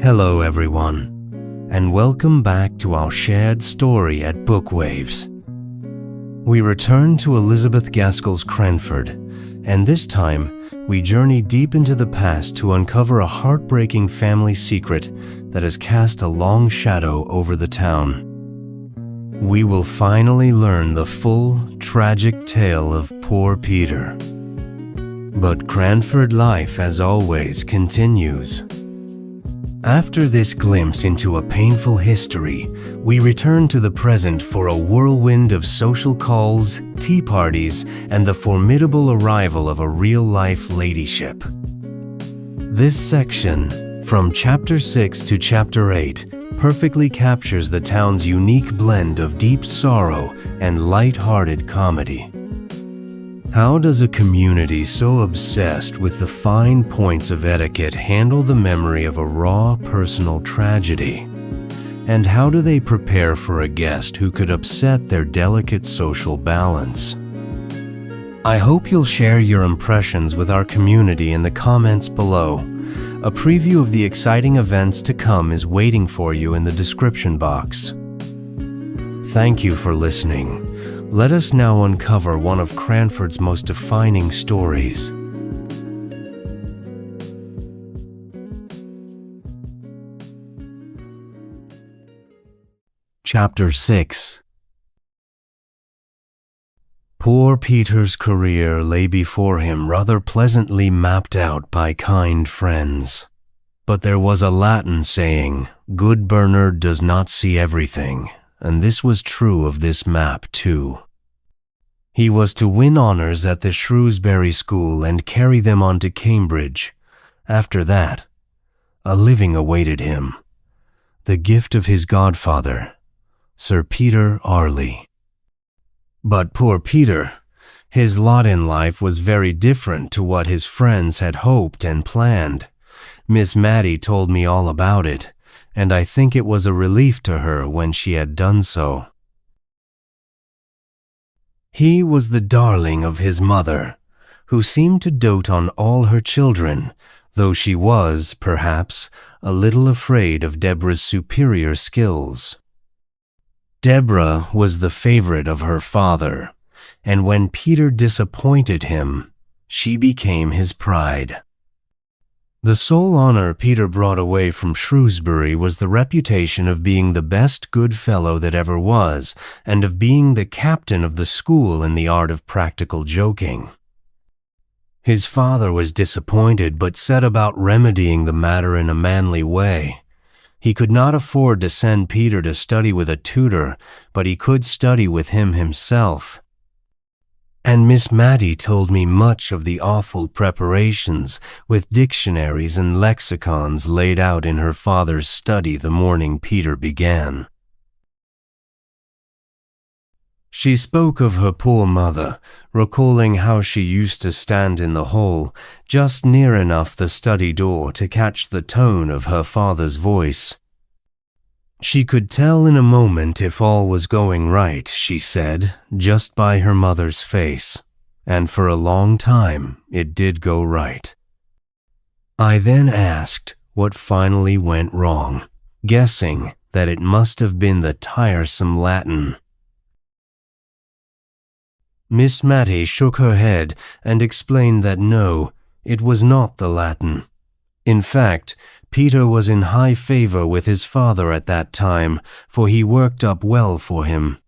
Hello everyone, and welcome back to our shared story at BookWaves. We return to Elizabeth Gaskell Cranford, and this time we journey deep into the past to uncover a heartbreaking family secret that has cast a long shadow over the town. We will finally learn the full, tragic tale of poor Peter. But Cranford life, as always, continues. After this glimpse into a painful history, we return to the present for a whirlwind of social calls, tea parties, and the formidable arrival of a real-life ladyship. This section, from Chapter 6 to Chapter 8, perfectly captures the town's unique blend of deep sorrow and light-hearted comedy. How does a community so obsessed with the fine points of etiquette handle the memory of a raw personal tragedy? And how do they prepare for a guest who could upset their delicate social balance? I hope you'll share your impressions with our community in the comments below. A preview of the exciting events to come is waiting for you in the description box. Thank you for listening. Let us now uncover one of Cranford's most defining stories. Chapter 6. Poor Peter's career lay before him rather pleasantly mapped out by kind friends. But there was a Latin saying, "Good Bernard does not see everything," and this was true of this map too. He was to win honors at the Shrewsbury School and carry them on to Cambridge. After that, a living awaited him, the gift of his godfather, Sir Peter Arley. But poor Peter, his lot in life was very different to what his friends had hoped and planned. Miss Matty told me all about it, and I think it was a relief to her when she had done so. He was the darling of his mother, who seemed to dote on all her children, though she was, perhaps, a little afraid of Deborah's superior skills. Deborah was the favorite of her father, and when Peter disappointed him, she became his pride. The sole honor Peter brought away from Shrewsbury was the reputation of being the best good fellow that ever was, and of being the captain of the school in the art of practical joking. His father was disappointed, but set about remedying the matter in a manly way. He could not afford to send Peter to study with a tutor, but he could study with him himself. And Miss Matty told me much of the awful preparations, with dictionaries and lexicons laid out in her father's study the morning Peter began. She spoke of her poor mother, recalling how she used to stand in the hall, just near enough the study door to catch the tone of her father's voice. She could tell in a moment if all was going right, she said, just by her mother's face, and for a long time it did go right. I then asked what finally went wrong, guessing that it must have been the tiresome Latin. Miss Matty shook her head and explained that no, it was not the Latin. In fact, Peter was in high favor with his father at that time, for he worked up well for him.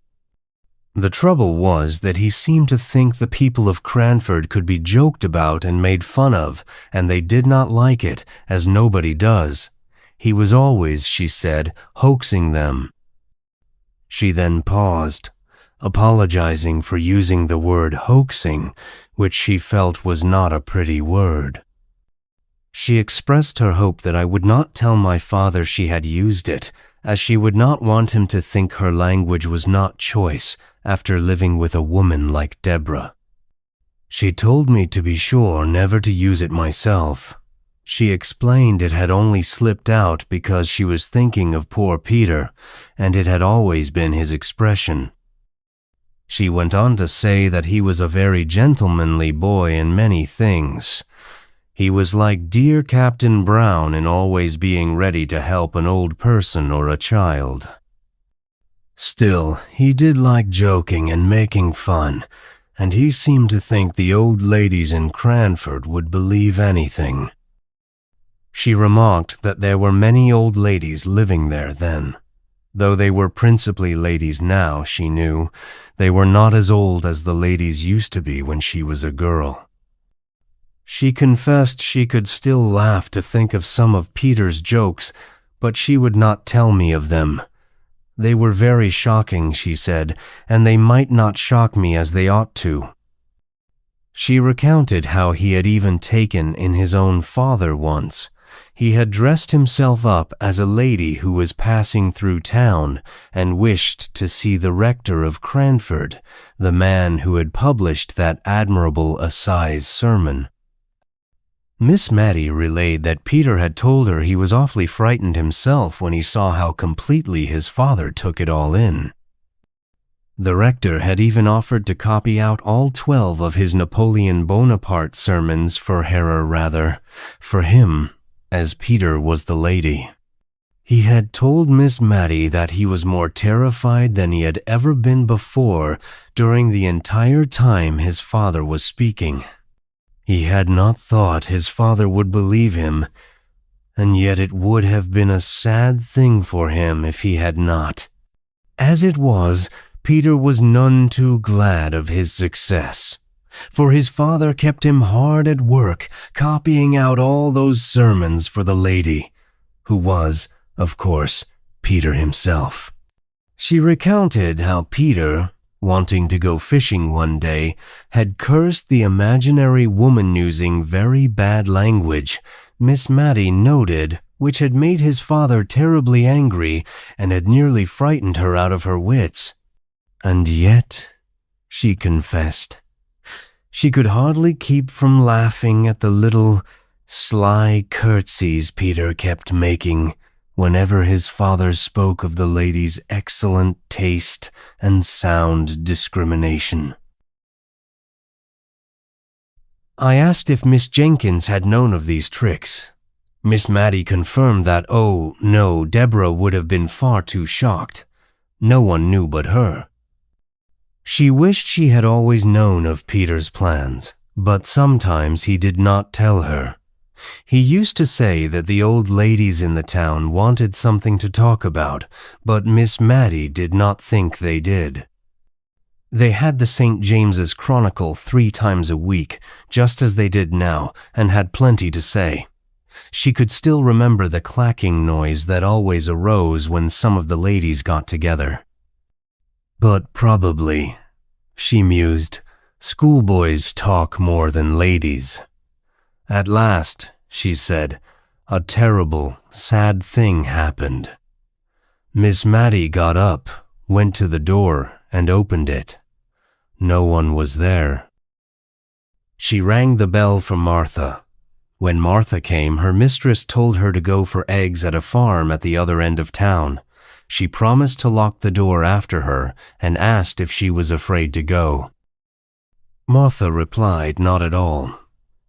The trouble was that he seemed to think the people of Cranford could be joked about and made fun of, and they did not like it, as nobody does. He was always, she said, hoaxing them. She then paused, apologizing for using the word hoaxing, which she felt was not a pretty word. She expressed her hope that I would not tell my father she had used it, as she would not want him to think her language was not choice after living with a woman like Deborah. She told me to be sure never to use it myself. She explained it had only slipped out because she was thinking of poor Peter, and it had always been his expression. She went on to say that he was a very gentlemanly boy in many things. He was like dear Captain Brown in always being ready to help an old person or a child. Still, he did like joking and making fun, and he seemed to think the old ladies in Cranford would believe anything. She remarked that there were many old ladies living there then. Though they were principally ladies now, she knew, they were not as old as the ladies used to be when she was a girl. She confessed she could still laugh to think of some of Peter's jokes, but she would not tell me of them. They were very shocking, she said, and they might not shock me as they ought to. She recounted how he had even taken in his own father once. He had dressed himself up as a lady who was passing through town and wished to see the rector of Cranford, the man who had published that admirable assize sermon. Miss Matty relayed that Peter had told her he was awfully frightened himself when he saw how completely his father took it all in. The rector had even offered to copy out all 12 of his Napoleon Bonaparte sermons for him, as Peter was the lady. He had told Miss Matty that he was more terrified than he had ever been before during the entire time his father was speaking. He had not thought his father would believe him, and yet it would have been a sad thing for him if he had not. As it was, Peter was none too glad of his success, for his father kept him hard at work, copying out all those sermons for the lady, who was, of course, Peter himself. She recounted how Peter, wanting to go fishing one day, had cursed the imaginary woman using very bad language, Miss Matty noted, which had made his father terribly angry and had nearly frightened her out of her wits. And yet, she confessed, she could hardly keep from laughing at the little, sly curtsies Peter kept making whenever his father spoke of the lady's excellent taste and sound discrimination. I asked if Miss Jenkins had known of these tricks. Miss Matty confirmed that, oh, no, Deborah would have been far too shocked. No one knew but her. She wished she had always known of Peter's plans, but sometimes he did not tell her. He used to say that the old ladies in the town wanted something to talk about, but Miss Matty did not think they did. They had the St. James's Chronicle 3 times a week, just as they did now, and had plenty to say. She could still remember the clacking noise that always arose when some of the ladies got together. But probably, she mused, schoolboys talk more than ladies. At last, she said, a terrible, sad thing happened. Miss Matty got up, went to the door, and opened it. No one was there. She rang the bell for Martha. When Martha came, her mistress told her to go for eggs at a farm at the other end of town. She promised to lock the door after her and asked if she was afraid to go. Martha replied not at all,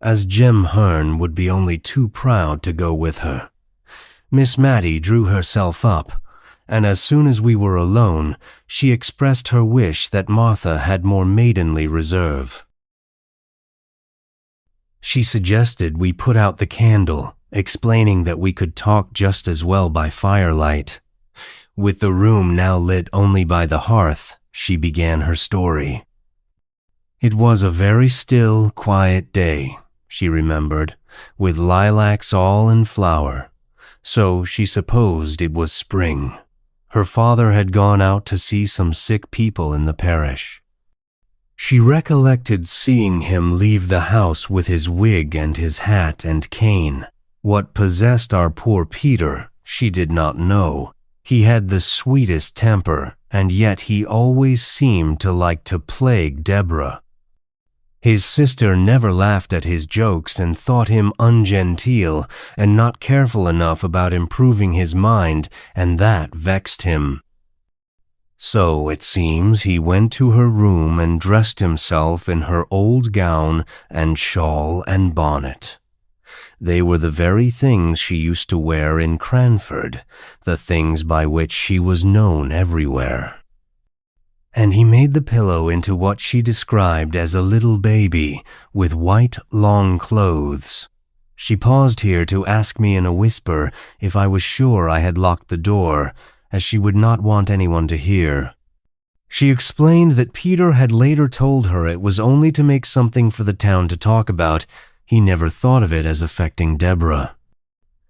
as Jem Hearn would be only too proud to go with her. Miss Matty drew herself up, and as soon as we were alone, she expressed her wish that Martha had more maidenly reserve. She suggested we put out the candle, explaining that we could talk just as well by firelight. With the room now lit only by the hearth, she began her story. It was a very still, quiet day, she remembered, with lilacs all in flower, so she supposed it was spring. Her father had gone out to see some sick people in the parish. She recollected seeing him leave the house with his wig and his hat and cane. What possessed our poor Peter, she did not know. He had the sweetest temper, and yet he always seemed to like to plague Deborah. His sister never laughed at his jokes and thought him ungenteel and not careful enough about improving his mind, and that vexed him. So, it seems, he went to her room and dressed himself in her old gown and shawl and bonnet. They were the very things she used to wear in Cranford, the things by which she was known everywhere. And he made the pillow into what she described as a little baby with white, long clothes. She paused here to ask me in a whisper if I was sure I had locked the door, as she would not want anyone to hear. She explained that Peter had later told her it was only to make something for the town to talk about. He never thought of it as affecting Deborah.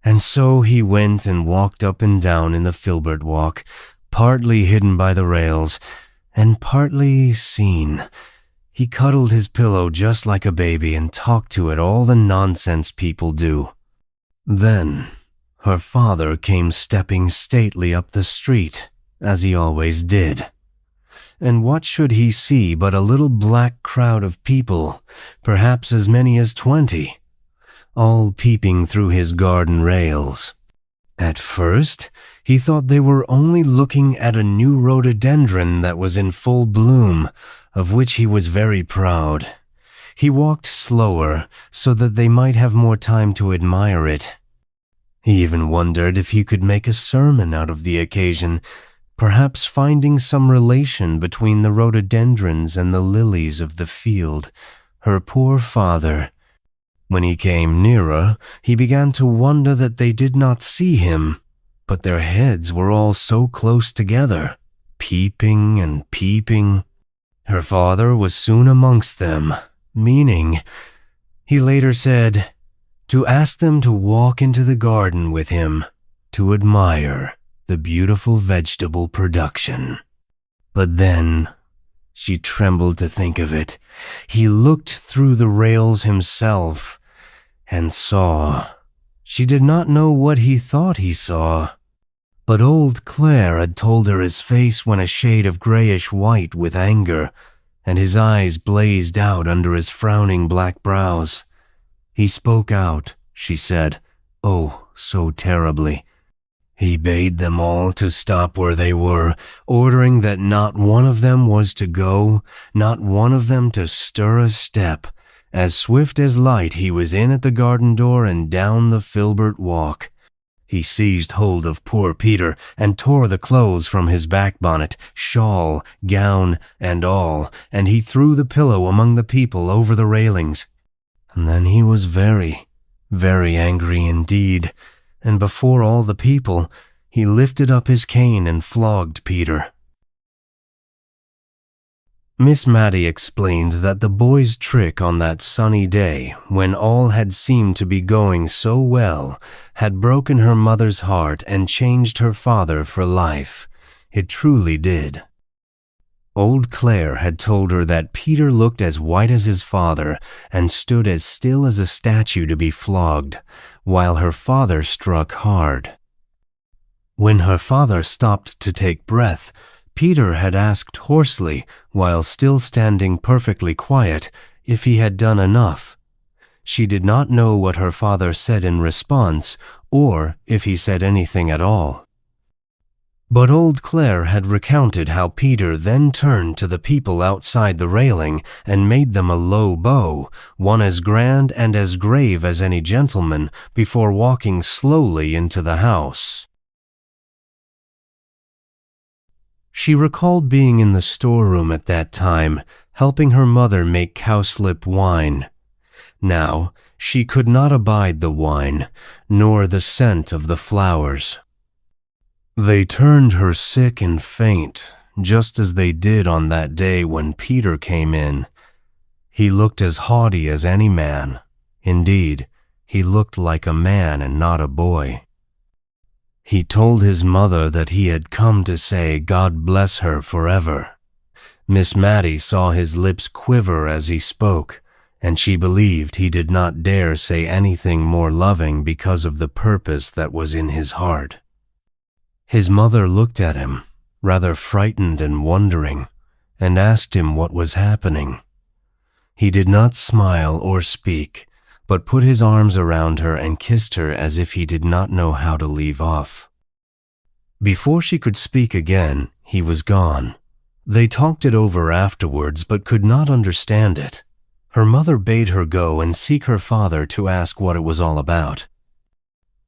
And so he went and walked up and down in the Filbert walk, partly hidden by the rails, and partly seen. He cuddled his pillow just like a baby and talked to it all the nonsense people do. Then her father came stepping stately up the street, as he always did. And what should he see but a little black crowd of people, perhaps as many as 20, all peeping through his garden rails. At first, he thought they were only looking at a new rhododendron that was in full bloom, of which he was very proud. He walked slower so that they might have more time to admire it. He even wondered if he could make a sermon out of the occasion, perhaps finding some relation between the rhododendrons and the lilies of the field, her poor father. When he came nearer, he began to wonder that they did not see him, but their heads were all so close together, peeping and peeping. Her father was soon amongst them, meaning, he later said, to ask them to walk into the garden with him, to admire the beautiful vegetable production. But then, she trembled to think of it, he looked through the rails himself and saw. She did not know what he thought he saw, but old Claire had told her his face went a shade of grayish-white with anger, and his eyes blazed out under his frowning black brows. He spoke out, she said, oh, so terribly. He bade them all to stop where they were, ordering that not one of them was to go, not one of them to stir a step. As swift as light he was in at the garden door and down the Filbert walk. He seized hold of poor Peter and tore the clothes from his back bonnet, shawl, gown, and all, and he threw the pillow among the people over the railings. And then he was very, very angry indeed, and before all the people, he lifted up his cane and flogged Peter. Miss Matty explained that the boy's trick on that sunny day, when all had seemed to be going so well, had broken her mother's heart and changed her father for life. It truly did. Old Claire had told her that Peter looked as white as his father and stood as still as a statue to be flogged, while her father struck hard. When her father stopped to take breath, Peter had asked hoarsely, while still standing perfectly quiet, if he had done enough. She did not know what her father said in response, or if he said anything at all. But old Claire had recounted how Peter then turned to the people outside the railing and made them a low bow, one as grand and as grave as any gentleman, before walking slowly into the house. She recalled being in the storeroom at that time, helping her mother make cowslip wine. Now, she could not abide the wine, nor the scent of the flowers. They turned her sick and faint, just as they did on that day when Peter came in. He looked as haughty as any man. Indeed, he looked like a man and not a boy. He told his mother that he had come to say God bless her forever. Miss Matty saw his lips quiver as he spoke, and she believed he did not dare say anything more loving because of the purpose that was in his heart. His mother looked at him, rather frightened and wondering, and asked him what was happening. He did not smile or speak, but put his arms around her and kissed her as if he did not know how to leave off. Before she could speak again, he was gone. They talked it over afterwards, but could not understand it. Her mother bade her go and seek her father to ask what it was all about.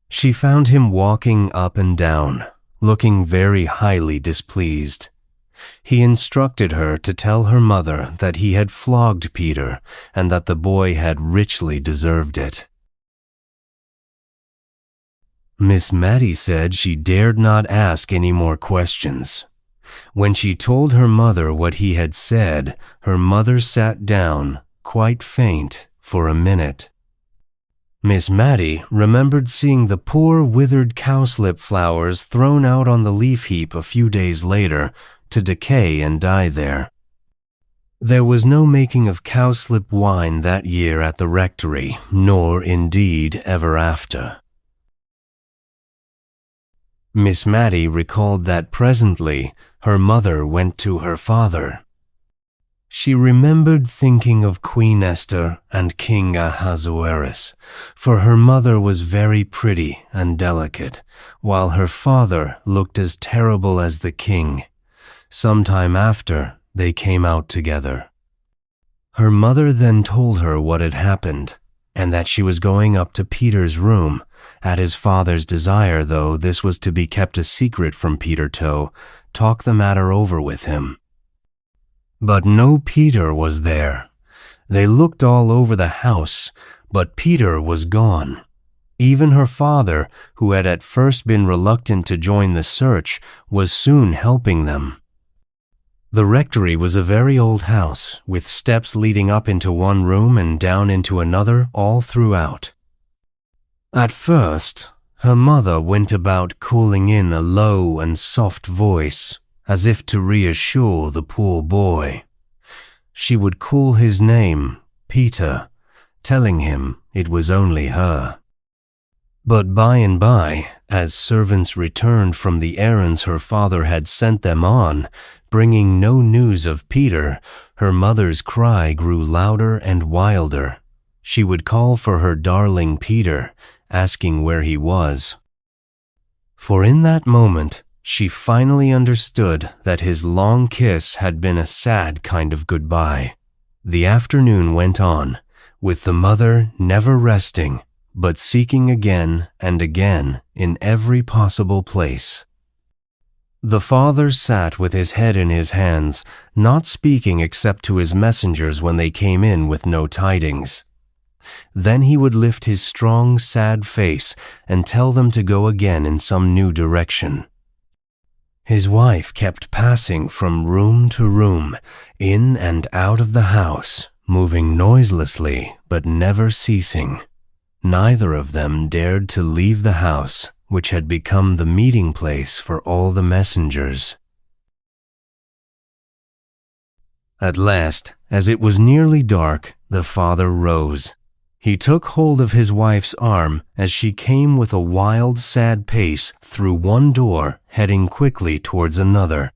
She found him walking up and down, looking very highly displeased. He instructed her to tell her mother that he had flogged Peter and that the boy had richly deserved it. Miss Matty said she dared not ask any more questions. When she told her mother what he had said, her mother sat down, quite faint, for a minute. Miss Matty remembered seeing the poor withered cowslip flowers thrown out on the leaf heap a few days later to decay and die there. There was no making of cowslip wine that year at the rectory, nor, indeed, ever after. Miss Matty recalled that presently her mother went to her father. She remembered thinking of Queen Esther and King Ahasuerus, for her mother was very pretty and delicate, while her father looked as terrible as the king. Some time after, they came out together. Her mother then told her what had happened, and that she was going up to Peter's room. At his father's desire, though this was to be kept a secret from Peter to talk the matter over with him. But no Peter was there. They looked all over the house, but Peter was gone. Even her father, who had at first been reluctant to join the search, was soon helping them. The rectory was a very old house, with steps leading up into one room and down into another all throughout. At first, her mother went about calling in a low and soft voice, as if to reassure the poor boy. She would call his name, Peter, telling him it was only her. But by and by, as servants returned from the errands her father had sent them on, bringing no news of Peter, her mother's cry grew louder and wilder. She would call for her darling Peter, asking where he was. For in that moment, she finally understood that his long kiss had been a sad kind of goodbye. The afternoon went on, with the mother never resting, but seeking again and again in every possible place. The father sat with his head in his hands, not speaking except to his messengers when they came in with no tidings. Then he would lift his strong, sad face and tell them to go again in some new direction. His wife kept passing from room to room, in and out of the house, moving noiselessly but never ceasing. Neither of them dared to leave the house, which had become the meeting place for all the messengers. At last, as it was nearly dark, the father rose. He took hold of his wife's arm as she came with a wild, sad pace through one door, heading quickly towards another.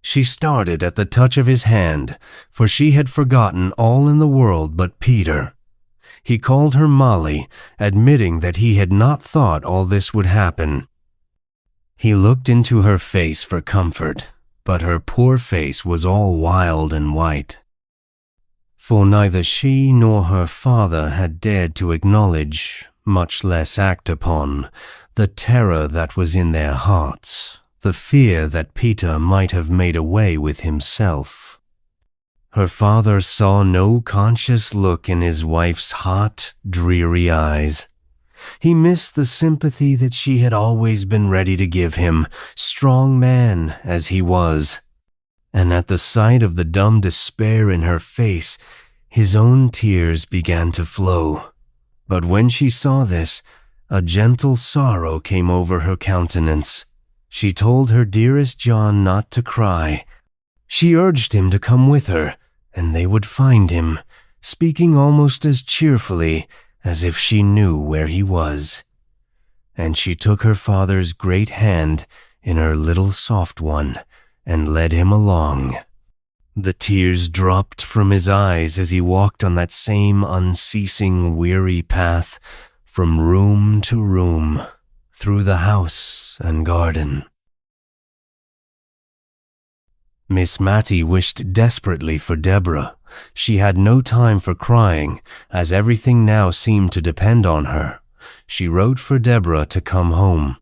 She started at the touch of his hand, for she had forgotten all in the world but Peter. He called her Molly, admitting that he had not thought all this would happen. He looked into her face for comfort, but her poor face was all wild and white. For neither she nor her father had dared to acknowledge, much less act upon, the terror that was in their hearts, the fear that Peter might have made away with himself. Her father saw no conscious look in his wife's hot, dreary eyes. He missed the sympathy that she had always been ready to give him, strong man as he was. And at the sight of the dumb despair in her face, his own tears began to flow. But when she saw this, a gentle sorrow came over her countenance. She told her dearest John not to cry. She urged him to come with her, and they would find him, speaking almost as cheerfully as if she knew where he was. And she took her father's great hand in her little soft one, and led him along. The tears dropped from his eyes as he walked on that same unceasing, weary path from room to room, through the house and garden. Miss Matty wished desperately for Deborah. She had no time for crying, as everything now seemed to depend on her. She wrote for Deborah to come home.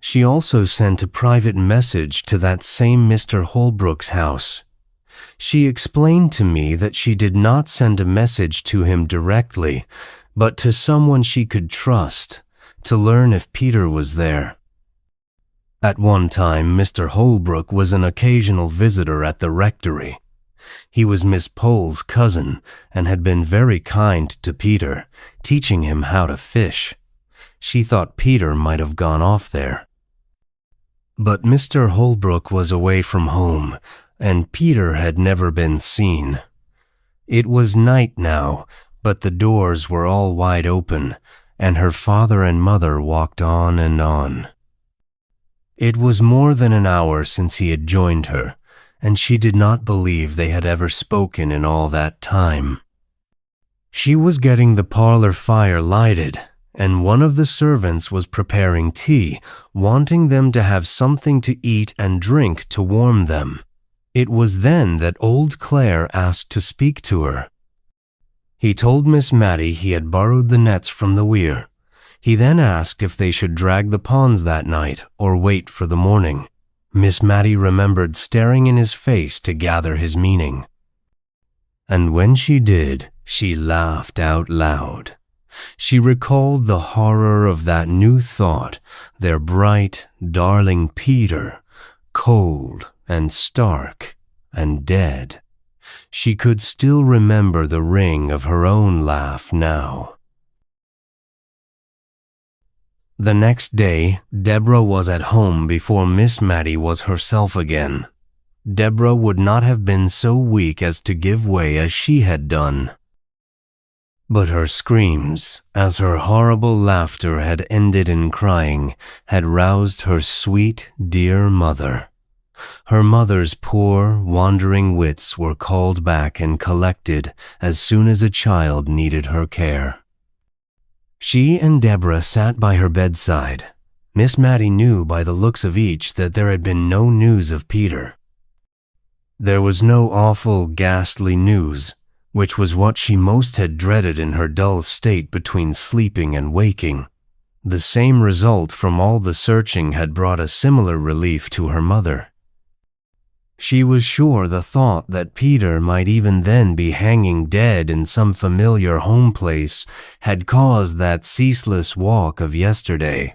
She also sent a private message to that same Mr. Holbrook's house. She explained to me that she did not send a message to him directly, but to someone she could trust, to learn if Peter was there. At one time, Mr. Holbrook was an occasional visitor at the rectory. He was Miss Pole's cousin and had been very kind to Peter, teaching him how to fish. She thought Peter might have gone off there. But Mr. Holbrook was away from home, and Peter had never been seen. It was night now, but the doors were all wide open, and her father and mother walked on and on. It was more than an hour since he had joined her, and she did not believe they had ever spoken in all that time. She was getting the parlor fire lighted, and one of the servants was preparing tea, wanting them to have something to eat and drink to warm them. It was then that old Clare asked to speak to her. He told Miss Matty he had borrowed the nets from the weir. He then asked if they should drag the ponds that night or wait for the morning. Miss Matty remembered staring in his face to gather his meaning. And when she did, she laughed out loud. She recalled the horror of that new thought, their bright, darling Peter, cold and stark and dead. She could still remember the ring of her own laugh now. The next day, Deborah was at home before Miss Matty was herself again. Deborah would not have been so weak as to give way as she had done. But her screams, as her horrible laughter had ended in crying, had roused her sweet, dear mother. Her mother's poor, wandering wits were called back and collected as soon as a child needed her care. She and Deborah sat by her bedside. Miss Matty knew by the looks of each that there had been no news of Peter. There was no awful, ghastly news, which was what she most had dreaded in her dull state between sleeping and waking. The same result from all the searching had brought a similar relief to her mother. She was sure the thought that Peter might even then be hanging dead in some familiar home place had caused that ceaseless walk of yesterday.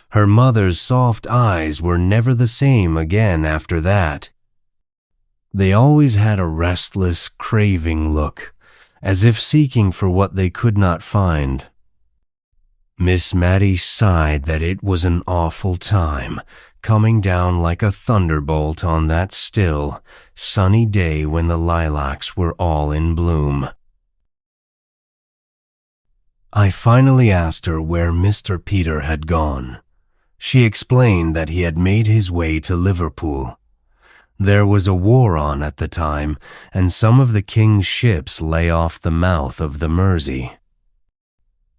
Her mother's soft eyes were never the same again after that. They always had a restless, craving look, as if seeking for what they could not find. Miss Matty sighed that it was an awful time, coming down like a thunderbolt on that still, sunny day when the lilacs were all in bloom. I finally asked her where Mr. Peter had gone. She explained that he had made his way to Liverpool. There was a war on at the time, and some of the king's ships lay off the mouth of the Mersey.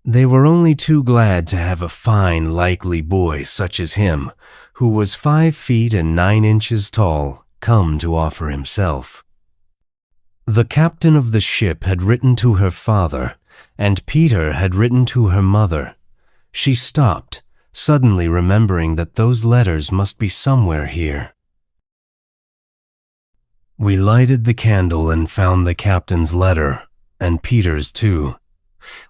They were only too glad to have a fine, likely boy such as him, who was 5 feet and 9 inches tall, come to offer himself. The captain of the ship had written to her father, and Peter had written to her mother. She stopped, suddenly remembering that those letters must be somewhere here. We lighted the candle and found the captain's letter, and Peter's too.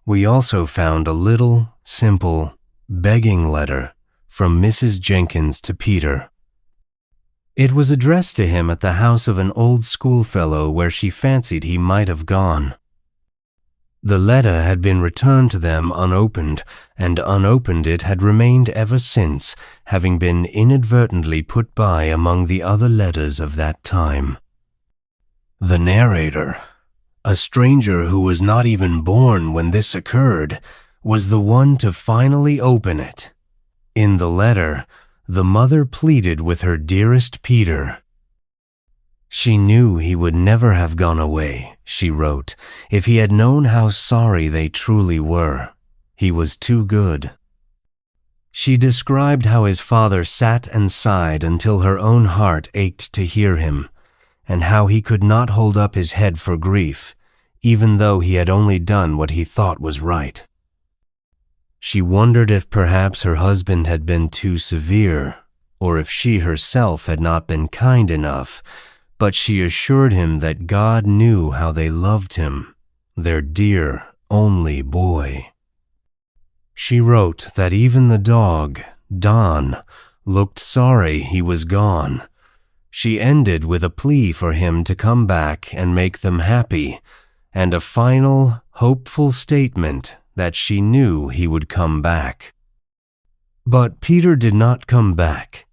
We also found a little, simple, begging letter from Mrs. Jenkins to Peter. It was addressed to him at the house of an old schoolfellow where she fancied he might have gone. The letter had been returned to them unopened, and unopened it had remained ever since, having been inadvertently put by among the other letters of that time. The narrator, a stranger who was not even born when this occurred, was the one to finally open it. In the letter, the mother pleaded with her dearest Peter. She knew he would never have gone away, she wrote, if he had known how sorry they truly were. He was too good. She described how his father sat and sighed until her own heart ached to hear him, and how he could not hold up his head for grief, even though he had only done what he thought was right. She wondered if perhaps her husband had been too severe, or if she herself had not been kind enough, but she assured him that God knew how they loved him, their dear, only boy. She wrote that even the dog, Don, looked sorry he was gone. She ended with a plea for him to come back and make them happy, and a final, hopeful statement that she knew he would come back. But Peter did not come back.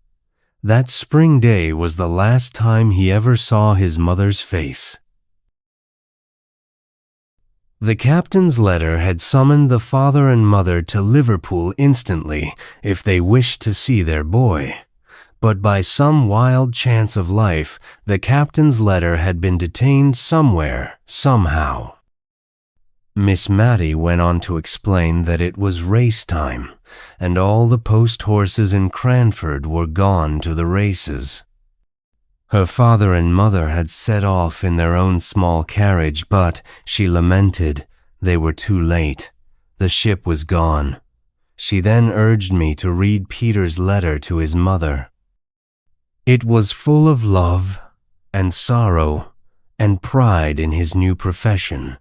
That spring day was the last time he ever saw his mother's face. The captain's letter had summoned the father and mother to Liverpool instantly if they wished to see their boy. But by some wild chance of life, the captain's letter had been detained somewhere, somehow. Miss Matty went on to explain that it was race time, and all the post horses in Cranford were gone to the races. Her father and mother had set off in their own small carriage, but, she lamented, they were too late. The ship was gone. She then urged me to read Peter's letter to his mother. It was full of love and sorrow and pride in his new profession.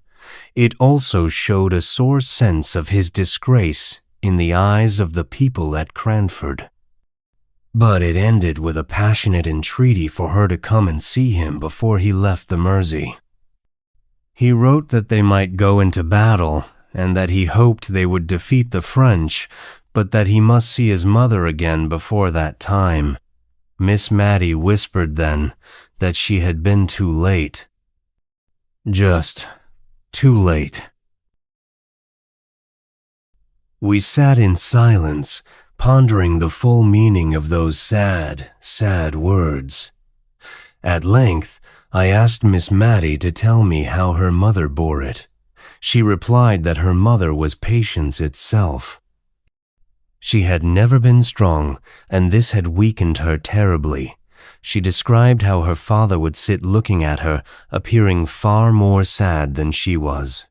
It also showed a sore sense of his disgrace in the eyes of the people at Cranford. But it ended with a passionate entreaty for her to come and see him before he left the Mersey. He wrote that they might go into battle, and that he hoped they would defeat the French, but that he must see his mother again before that time. Miss Matty whispered then that she had been too late. Just too late. We sat in silence, pondering the full meaning of those sad, sad words. At length, I asked Miss Matty to tell me how her mother bore it. She replied that her mother was patience itself. She had never been strong, and this had weakened her terribly. She described how her father would sit looking at her, appearing far more sad than she was.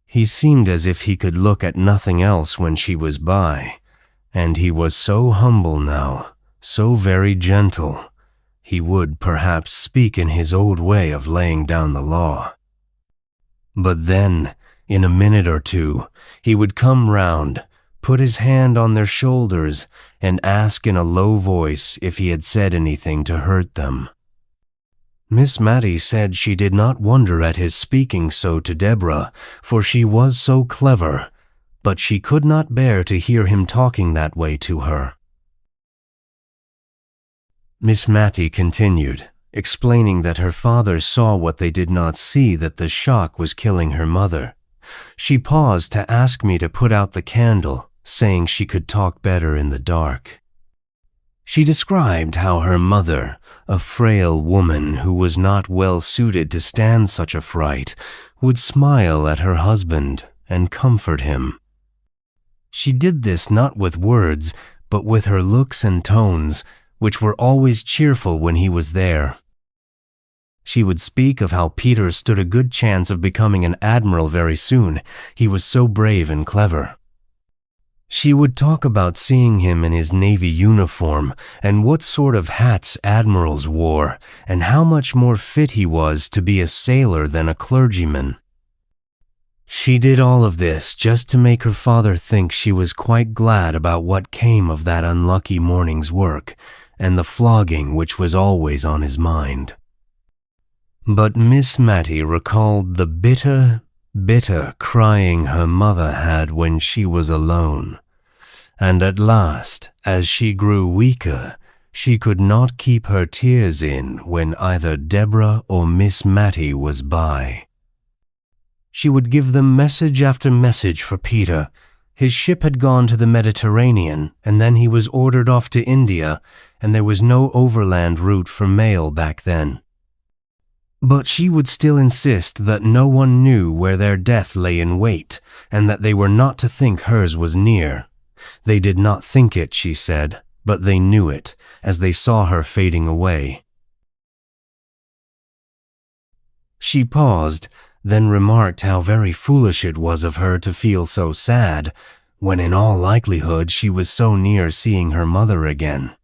He seemed as if he could look at nothing else when she was by, and he was so humble now, so very gentle. He would perhaps speak in his old way of laying down the law. But then, in a minute or two, he would come round, put his hand on their shoulders, and ask in a low voice if he had said anything to hurt them. Miss Matty said she did not wonder at his speaking so to Deborah, for she was so clever, but she could not bear to hear him talking that way to her. Miss Matty continued, explaining that her father saw what they did not see, that the shock was killing her mother. She paused to ask me to put out the candle, saying she could talk better in the dark. She described how her mother, a frail woman who was not well suited to stand such a fright, would smile at her husband and comfort him. She did this not with words, but with her looks and tones, which were always cheerful when he was there. She would speak of how Peter stood a good chance of becoming an admiral very soon. He was so brave and clever. She would talk about seeing him in his Navy uniform and what sort of hats admirals wore, and how much more fit he was to be a sailor than a clergyman. She did all of this just to make her father think she was quite glad about what came of that unlucky morning's work, and the flogging which was always on his mind. But Miss Matty recalled the bitter, bitter crying her mother had when she was alone, and at last, as she grew weaker, she could not keep her tears in when either Deborah or Miss Matty was by. She would give them message after message for Peter. His ship had gone to the Mediterranean, and then he was ordered off to India, and there was no overland route for mail back then. But she would still insist that no one knew where their death lay in wait, and that they were not to think hers was near. They did not think it, she said, but they knew it, as they saw her fading away. She paused, then remarked how very foolish it was of her to feel so sad, when in all likelihood she was so near seeing her mother again.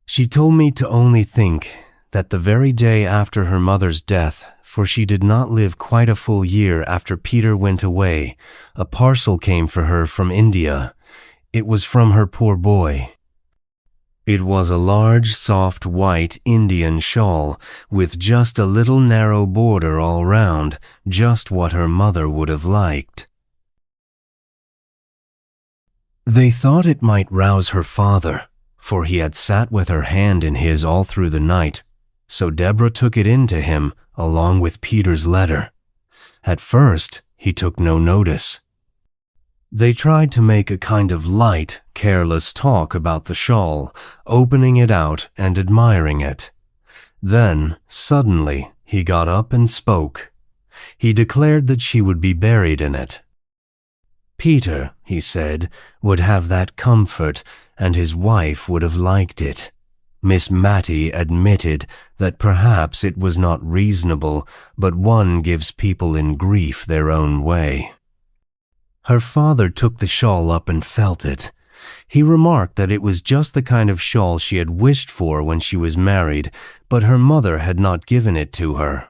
She told me to only think that the very day after her mother's death, for she did not live quite a full year after Peter went away, a parcel came for her from India. It was from her poor boy. It was a large, soft, white Indian shawl with just a little narrow border all round, just what her mother would have liked. They thought it might rouse her father, for he had sat with her hand in his all through the night, so Deborah took it in to him along with Peter's letter. At first, he took no notice. They tried to make a kind of light, careless talk about the shawl, opening it out and admiring it. Then, suddenly, he got up and spoke. He declared that she would be buried in it. Peter, he said, would have that comfort, and his wife would have liked it. Miss Matty admitted that perhaps it was not reasonable, but one gives people in grief their own way. Her father took the shawl up and felt it. He remarked that it was just the kind of shawl she had wished for when she was married, but her mother had not given it to her.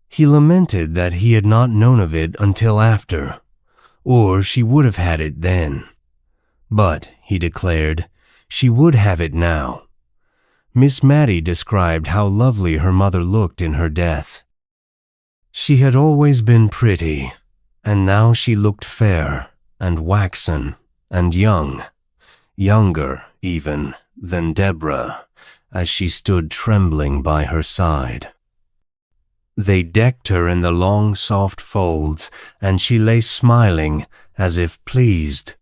He lamented that he had not known of it until after, or she would have had it then. But, he declared, she would have it now. Miss Matty described how lovely her mother looked in her death. She had always been pretty, and now she looked fair and waxen and young, younger even than Deborah, as she stood trembling by her side. They decked her in the long soft folds, and she lay smiling as if pleased,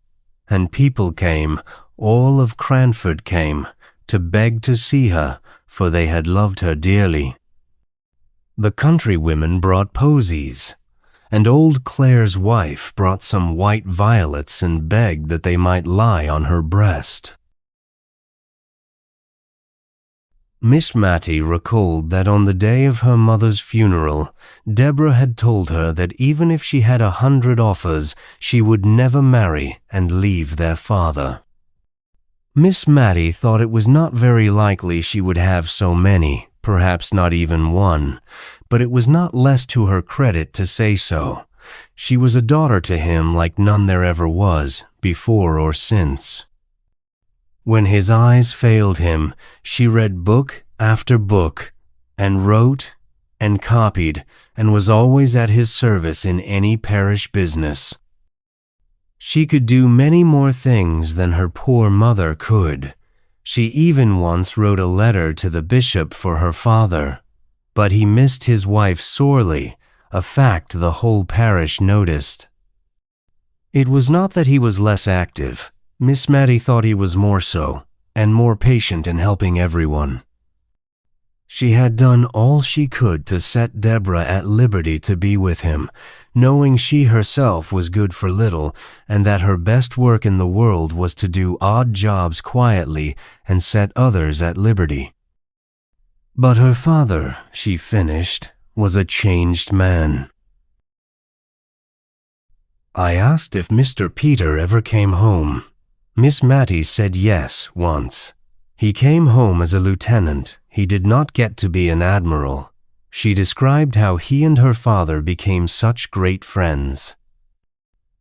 and people came, all of Cranford came, to beg to see her, for they had loved her dearly. The countrywomen brought posies, and old Clare's wife brought some white violets and begged that they might lie on her breast. Miss Matty recalled that on the day of her mother's funeral, Deborah had told her that even if she had 100 offers, she would never marry and leave their father. Miss Matty thought it was not very likely she would have so many, perhaps not even one, but it was not less to her credit to say so. She was a daughter to him like none there ever was, before or since. When his eyes failed him, she read book after book, and wrote and copied, and was always at his service in any parish business. She could do many more things than her poor mother could. She even once wrote a letter to the bishop for her father, but he missed his wife sorely, a fact the whole parish noticed. It was not that he was less active. Miss Matty thought he was more so, and more patient in helping everyone. She had done all she could to set Deborah at liberty to be with him, knowing she herself was good for little, and that her best work in the world was to do odd jobs quietly and set others at liberty. But her father, she finished, was a changed man. I asked if Mr. Peter ever came home. Miss Matty said yes, once. He came home as a lieutenant. He did not get to be an admiral. She described how he and her father became such great friends.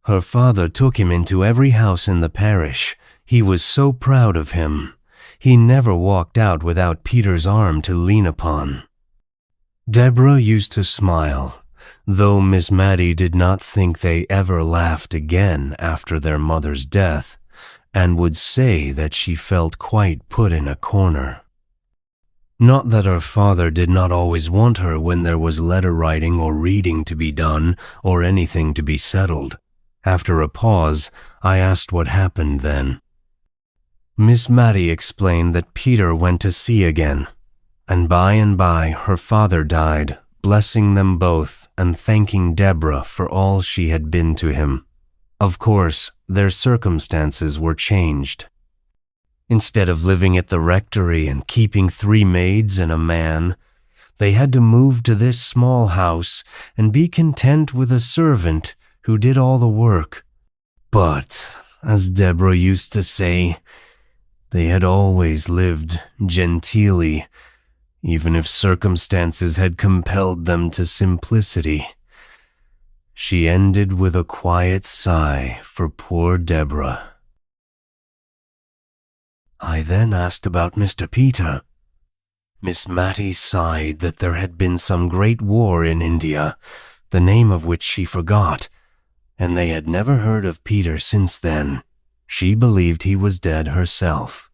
Her father took him into every house in the parish. He was so proud of him. He never walked out without Peter's arm to lean upon. Deborah used to smile, though Miss Matty did not think they ever laughed again after their mother's death, and would say that she felt quite put in a corner. Not that her father did not always want her when there was letter writing or reading to be done or anything to be settled. After a pause, I asked what happened then. Miss Matty explained that Peter went to sea again, and by her father died, blessing them both and thanking Deborah for all she had been to him. Of course, their circumstances were changed. Instead of living at the rectory and keeping 3 maids and a man, they had to move to this small house and be content with a servant who did all the work. But, as Deborah used to say, they had always lived genteelly, even if circumstances had compelled them to simplicity. She ended with a quiet sigh for poor Deborah. I then asked about Mr. Peter. Miss Matty sighed that there had been some great war in India, the name of which she forgot, and they had never heard of Peter since then. She believed he was dead herself.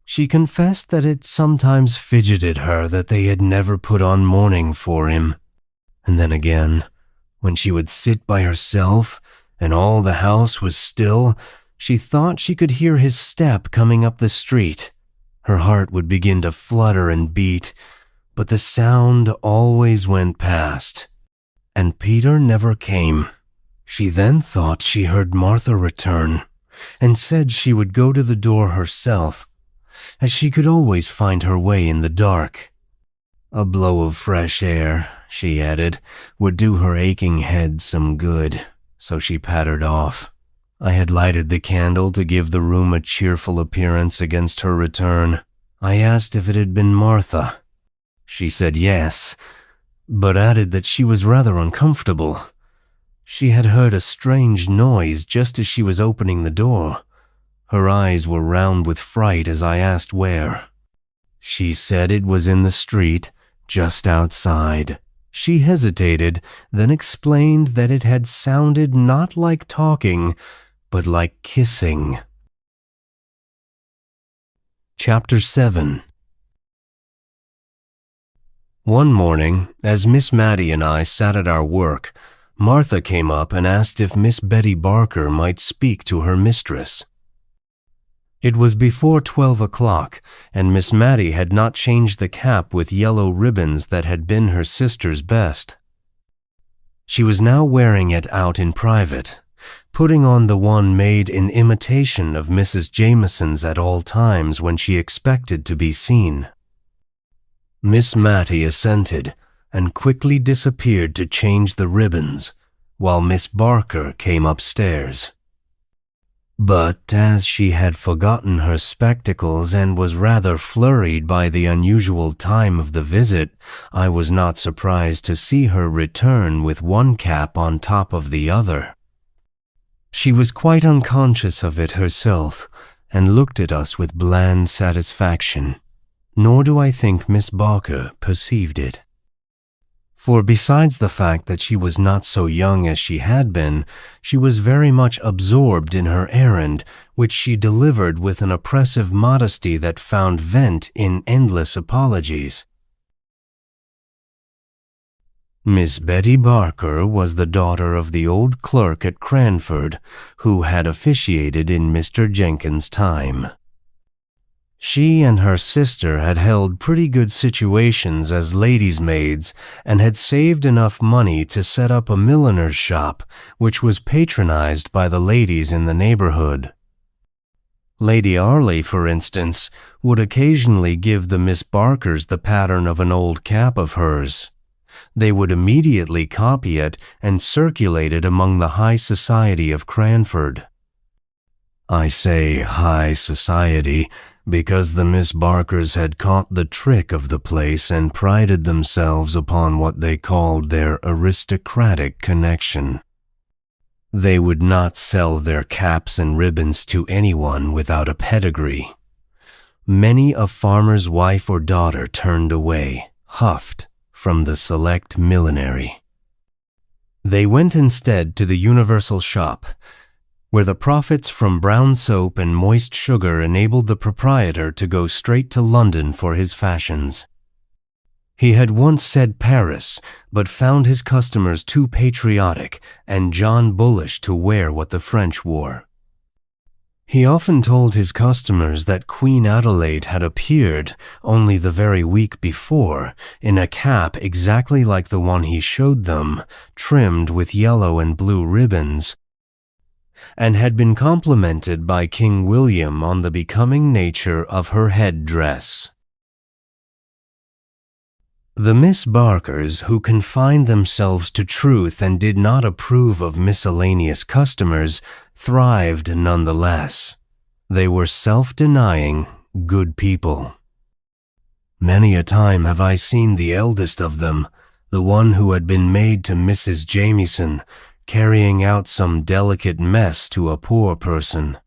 She confessed that it sometimes fidgeted her that they had never put on mourning for him. And then again, when she would sit by herself and all the house was still, she thought she could hear his step coming up the street. Her heart would begin to flutter and beat, but the sound always went past, and Peter never came. She then thought she heard Martha return, and said she would go to the door herself, as she could always find her way in the dark. A blow of fresh air, she added, would do her aching head some good, so she pattered off. I had lighted the candle to give the room a cheerful appearance against her return. I asked if it had been Martha. She said yes, but added that she was rather uncomfortable. She had heard a strange noise just as she was opening the door. Her eyes were round with fright as I asked where. She said it was in the street, just outside. She hesitated, then explained that it had sounded not like talking, but like kissing. Chapter 7. One morning, as Miss Matty and I sat at our work, Martha came up and asked if Miss Betty Barker might speak to her mistress. It was before 12 o'clock, and Miss Matty had not changed the cap with yellow ribbons that had been her sister's best. She was now wearing it out in private, putting on the one made in imitation of Mrs. Jameson's at all times when she expected to be seen. Miss Matty assented, and quickly disappeared to change the ribbons, while Miss Barker came upstairs. But as she had forgotten her spectacles and was rather flurried by the unusual time of the visit, I was not surprised to see her return with one cap on top of the other. She was quite unconscious of it herself, and looked at us with bland satisfaction, nor do I think Miss Barker perceived it. For besides the fact that she was not so young as she had been, she was very much absorbed in her errand, which she delivered with an oppressive modesty that found vent in endless apologies. Miss Betty Barker was the daughter of the old clerk at Cranford, who had officiated in Mr. Jenkins' time. She and her sister had held pretty good situations as ladies' maids and had saved enough money to set up a milliner's shop, which was patronized by the ladies in the neighborhood. Lady Arley, for instance, would occasionally give the Miss Barkers the pattern of an old cap of hers. They would immediately copy it and circulate it among the high society of Cranford. I say high society because the Miss Barkers had caught the trick of the place and prided themselves upon what they called their aristocratic connection. They would not sell their caps and ribbons to anyone without a pedigree. Many a farmer's wife or daughter turned away, huffed, from the select millinery. They went instead to the universal shop, where the profits from brown soap and moist sugar enabled the proprietor to go straight to London for his fashions. He had once said Paris, but found his customers too patriotic and John Bullish to wear what the French wore. He often told his customers that Queen Adelaide had appeared, only the very week before, in a cap exactly like the one he showed them, trimmed with yellow and blue ribbons. and had been complimented by King William on the becoming nature of her headdress. The Miss Barkers, who confined themselves to truth and did not approve of miscellaneous customers, thrived nonetheless. They were self-denying, good people. Many a time have I seen the eldest of them, the one who had been maid to Mrs. Jamieson, carrying out some delicate mess to a poor person.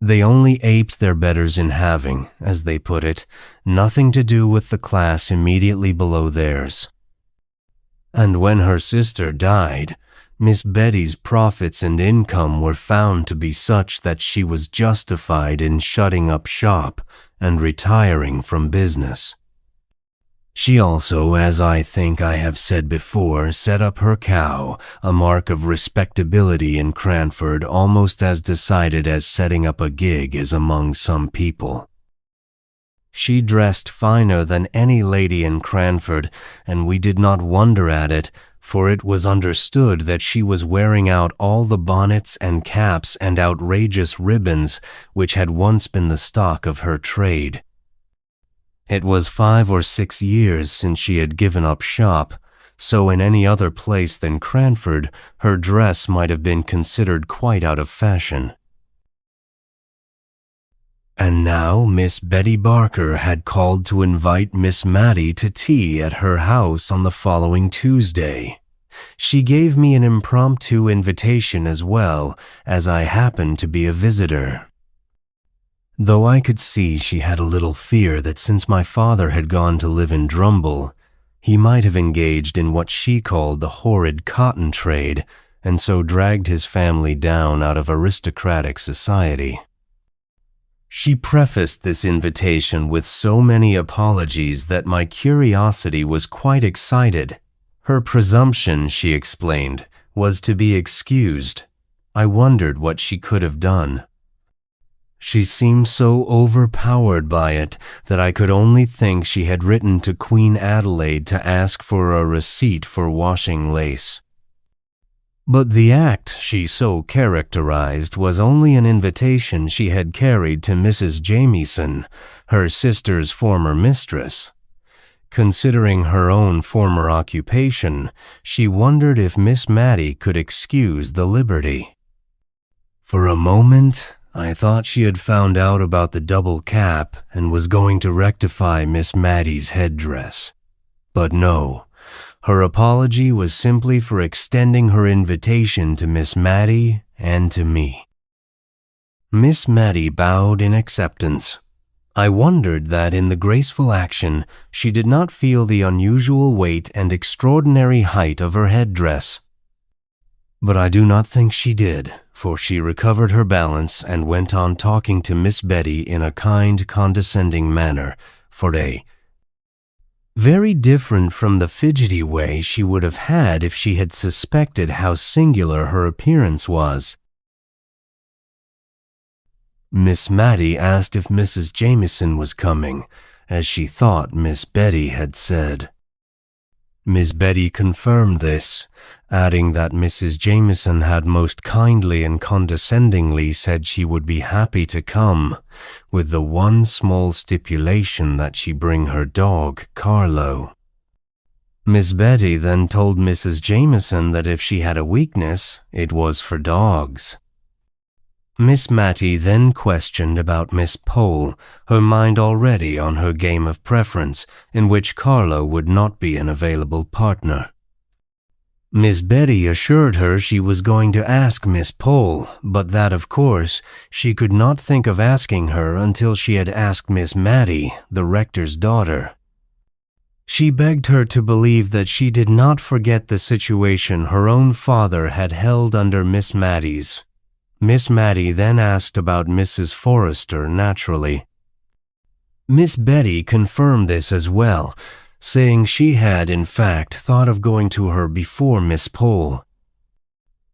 They only aped their betters in having, as they put it, nothing to do with the class immediately below theirs. And when her sister died, Miss Betty's profits and income were found to be such that she was justified in shutting up shop and retiring from business. She also, as I think I have said before, set up her cow, a mark of respectability in Cranford almost as decided as setting up a gig is among some people. She dressed finer than any lady in Cranford, and we did not wonder at it, for it was understood that she was wearing out all the bonnets and caps and outrageous ribbons which had once been the stock of her trade. It was 5 or 6 years since she had given up shop, so in any other place than Cranford, her dress might have been considered quite out of fashion. And now Miss Betty Barker had called to invite Miss Matty to tea at her house on the following Tuesday. She gave me an impromptu invitation as well, as I happened to be a visitor. Though I could see she had a little fear that since my father had gone to live in Drumble, he might have engaged in what she called the horrid cotton trade, and so dragged his family down out of aristocratic society. She prefaced this invitation with so many apologies that my curiosity was quite excited. Her presumption, she explained, was to be excused. I wondered what she could have done. She seemed so overpowered by it that I could only think she had written to Queen Adelaide to ask for a receipt for washing lace. But the act she so characterized was only an invitation she had carried to Mrs. Jamieson, her sister's former mistress. Considering her own former occupation, she wondered if Miss Matty could excuse the liberty. For a moment, I thought she had found out about the double cap and was going to rectify Miss Matty's headdress. But no, her apology was simply for extending her invitation to Miss Matty and to me. Miss Matty bowed in acceptance. I wondered that in the graceful action she did not feel the unusual weight and extraordinary height of her headdress. But I do not think she did, for she recovered her balance and went on talking to Miss Betty in a kind, condescending manner, for a very different from the fidgety way she would have had if she had suspected how singular her appearance was. Miss Matty asked if Mrs. Jamieson was coming, as she thought Miss Betty had said. Miss Betty confirmed this, adding that Mrs. Jamieson had most kindly and condescendingly said she would be happy to come, with the one small stipulation that she bring her dog, Carlo. Miss Betty then told Mrs. Jamieson that if she had a weakness, it was for dogs. Miss Matty then questioned about Miss Pole, her mind already on her game of preference, in which Carlo would not be an available partner. Miss Betty assured her she was going to ask Miss Pole, but that, of course, she could not think of asking her until she had asked Miss Matty, the rector's daughter. She begged her to believe that she did not forget the situation her own father had held under Miss Matty's. Miss Matty then asked about Mrs. Forrester naturally. Miss Betty confirmed this as well, saying she had, in fact, thought of going to her before Miss Pole.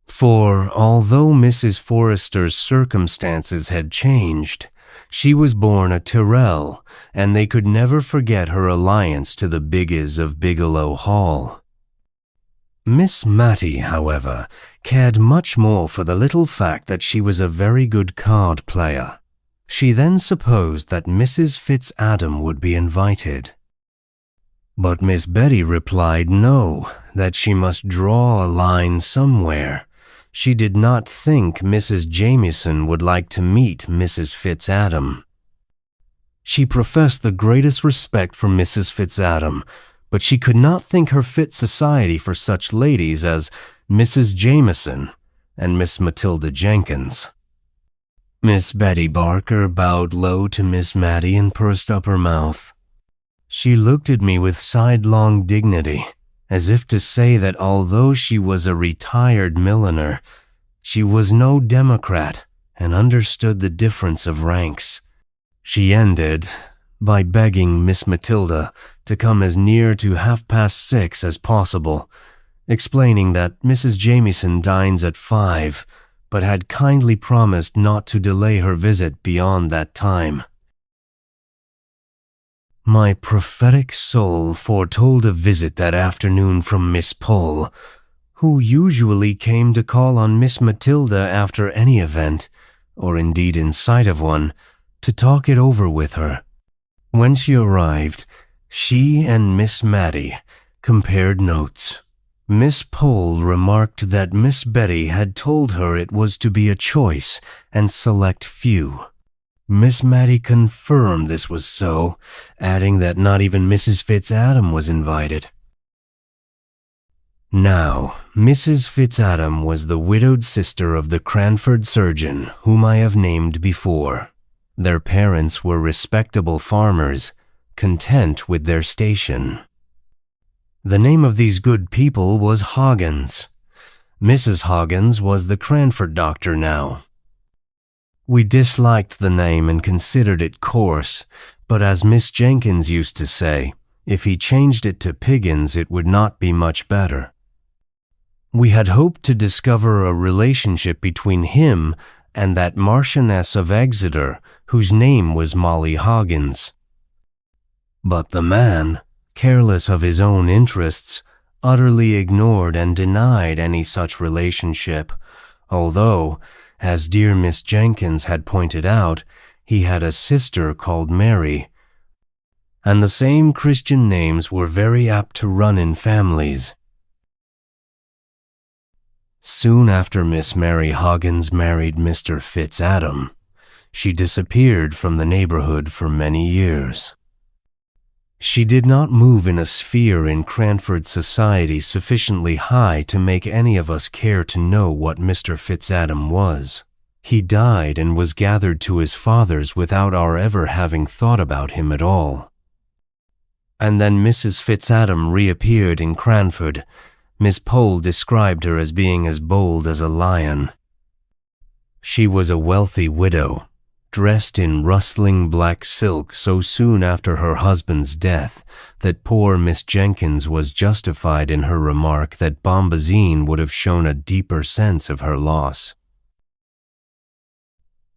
For, although Mrs. Forrester's circumstances had changed, she was born a Tyrrell, and they could never forget her alliance to the Bigges of Bigelow Hall. Miss Matty, however, cared much more for the little fact that she was a very good card player. She then supposed that Mrs. Fitzadam would be invited. But Miss Betty replied no, that she must draw a line somewhere. She did not think Mrs. Jamieson would like to meet Mrs. Fitzadam. She professed the greatest respect for Mrs. Fitzadam, but she could not think her fit society for such ladies as Mrs. Jamieson and Miss Matilda Jenkins. Miss Betty Barker bowed low to Miss Matty and pursed up her mouth. She looked at me with sidelong dignity, as if to say that although she was a retired milliner, she was no democrat and understood the difference of ranks. She ended by begging Miss Matilda to come as near to 6:30 as possible, explaining that Mrs. Jamieson dines at 5, but had kindly promised not to delay her visit beyond that time. My prophetic soul foretold a visit that afternoon from Miss Pole, who usually came to call on Miss Matilda after any event, or indeed in sight of one, to talk it over with her. When she arrived, she and Miss Matty compared notes. Miss Pole remarked that Miss Betty had told her it was to be a choice and select few. Miss Matty confirmed this was so, adding that not even Mrs. Fitzadam was invited. Now, Mrs. Fitzadam was the widowed sister of the Cranford surgeon whom I have named before. Their parents were respectable farmers, content with their station. The name of these good people was Hoggins. Mrs. Hoggins was the Cranford doctor now. We disliked the name and considered it coarse, but as Miss Jenkins used to say, if he changed it to Piggins it would not be much better. We had hoped to discover a relationship between him and that Marchioness of Exeter whose name was Molly Hoggins. But the man, careless of his own interests, utterly ignored and denied any such relationship, although, as dear Miss Jenkins had pointed out, he had a sister called Mary, and the same Christian names were very apt to run in families. Soon after Miss Mary Hoggins married Mr. Fitzadam, she disappeared from the neighborhood for many years. She did not move in a sphere in Cranford society sufficiently high to make any of us care to know what Mr. Fitzadam was. He died and was gathered to his fathers without our ever having thought about him at all. And then Mrs. Fitzadam reappeared in Cranford. Miss Pole described her as being as bold as a lion. She was a wealthy widow, dressed in rustling black silk so soon after her husband's death that poor Miss Jenkins was justified in her remark that Bombazine would have shown a deeper sense of her loss.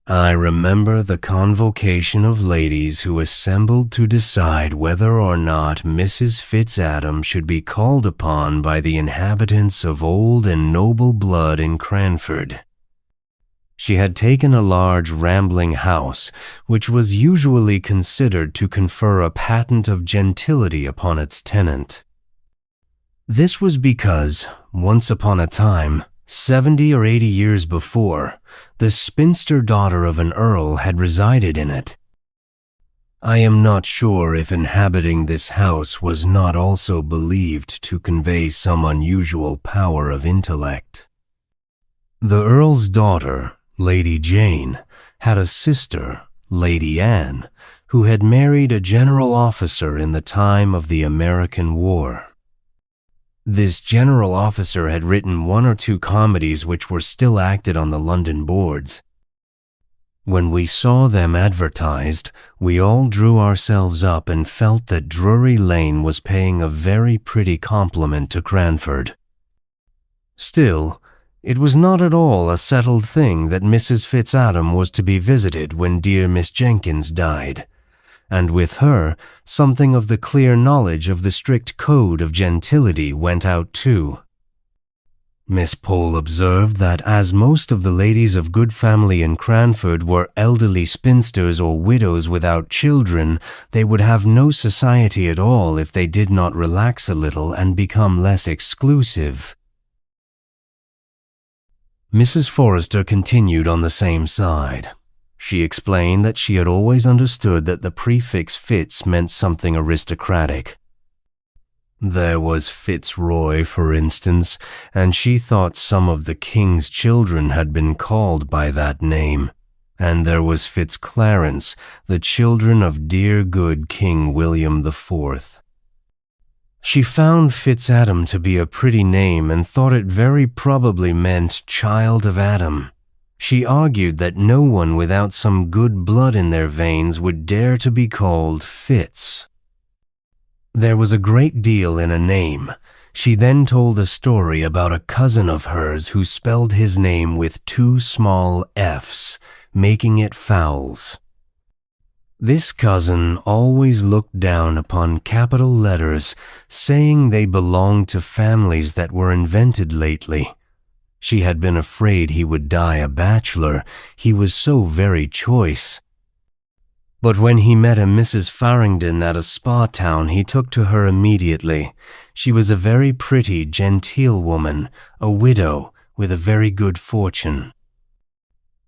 I remember the convocation of ladies who assembled to decide whether or not Mrs. Fitzadam should be called upon by the inhabitants of old and noble blood in Cranford. She had taken a large rambling house, which was usually considered to confer a patent of gentility upon its tenant. This was because, once upon a time, 70 or 80 years before, the spinster daughter of an earl had resided in it. I am not sure if inhabiting this house was not also believed to convey some unusual power of intellect. The earl's daughter, Lady Jane, had a sister, Lady Anne, who had married a general officer in the time of the American War. This general officer had written 1 or 2 comedies which were still acted on the London boards. When we saw them advertised, we all drew ourselves up and felt that Drury Lane was paying a very pretty compliment to Cranford. Still, it was not at all a settled thing that Mrs. Fitzadam was to be visited when dear Miss Jenkins died, and with her something of the clear knowledge of the strict code of gentility went out too. Miss Pole observed that as most of the ladies of good family in Cranford were elderly spinsters or widows without children, they would have no society at all if they did not relax a little and become less exclusive. Mrs. Forrester continued on the same side. She explained that she had always understood that the prefix Fitz meant something aristocratic. There was Fitzroy, for instance, and she thought some of the king's children had been called by that name. And there was Fitzclarence, the children of dear good King William IV. She found Fitzadam to be a pretty name and thought it very probably meant child of Adam. She argued that no one without some good blood in their veins would dare to be called Fitz. There was a great deal in a name. She then told a story about a cousin of hers who spelled his name with 2 small f's, making it Fowles. This cousin always looked down upon capital letters, saying they belonged to families that were invented lately. She had been afraid he would die a bachelor, he was so very choice. But when he met a Mrs. Farringdon at a spa town, he took to her immediately. She was a very pretty, genteel woman, a widow, with a very good fortune.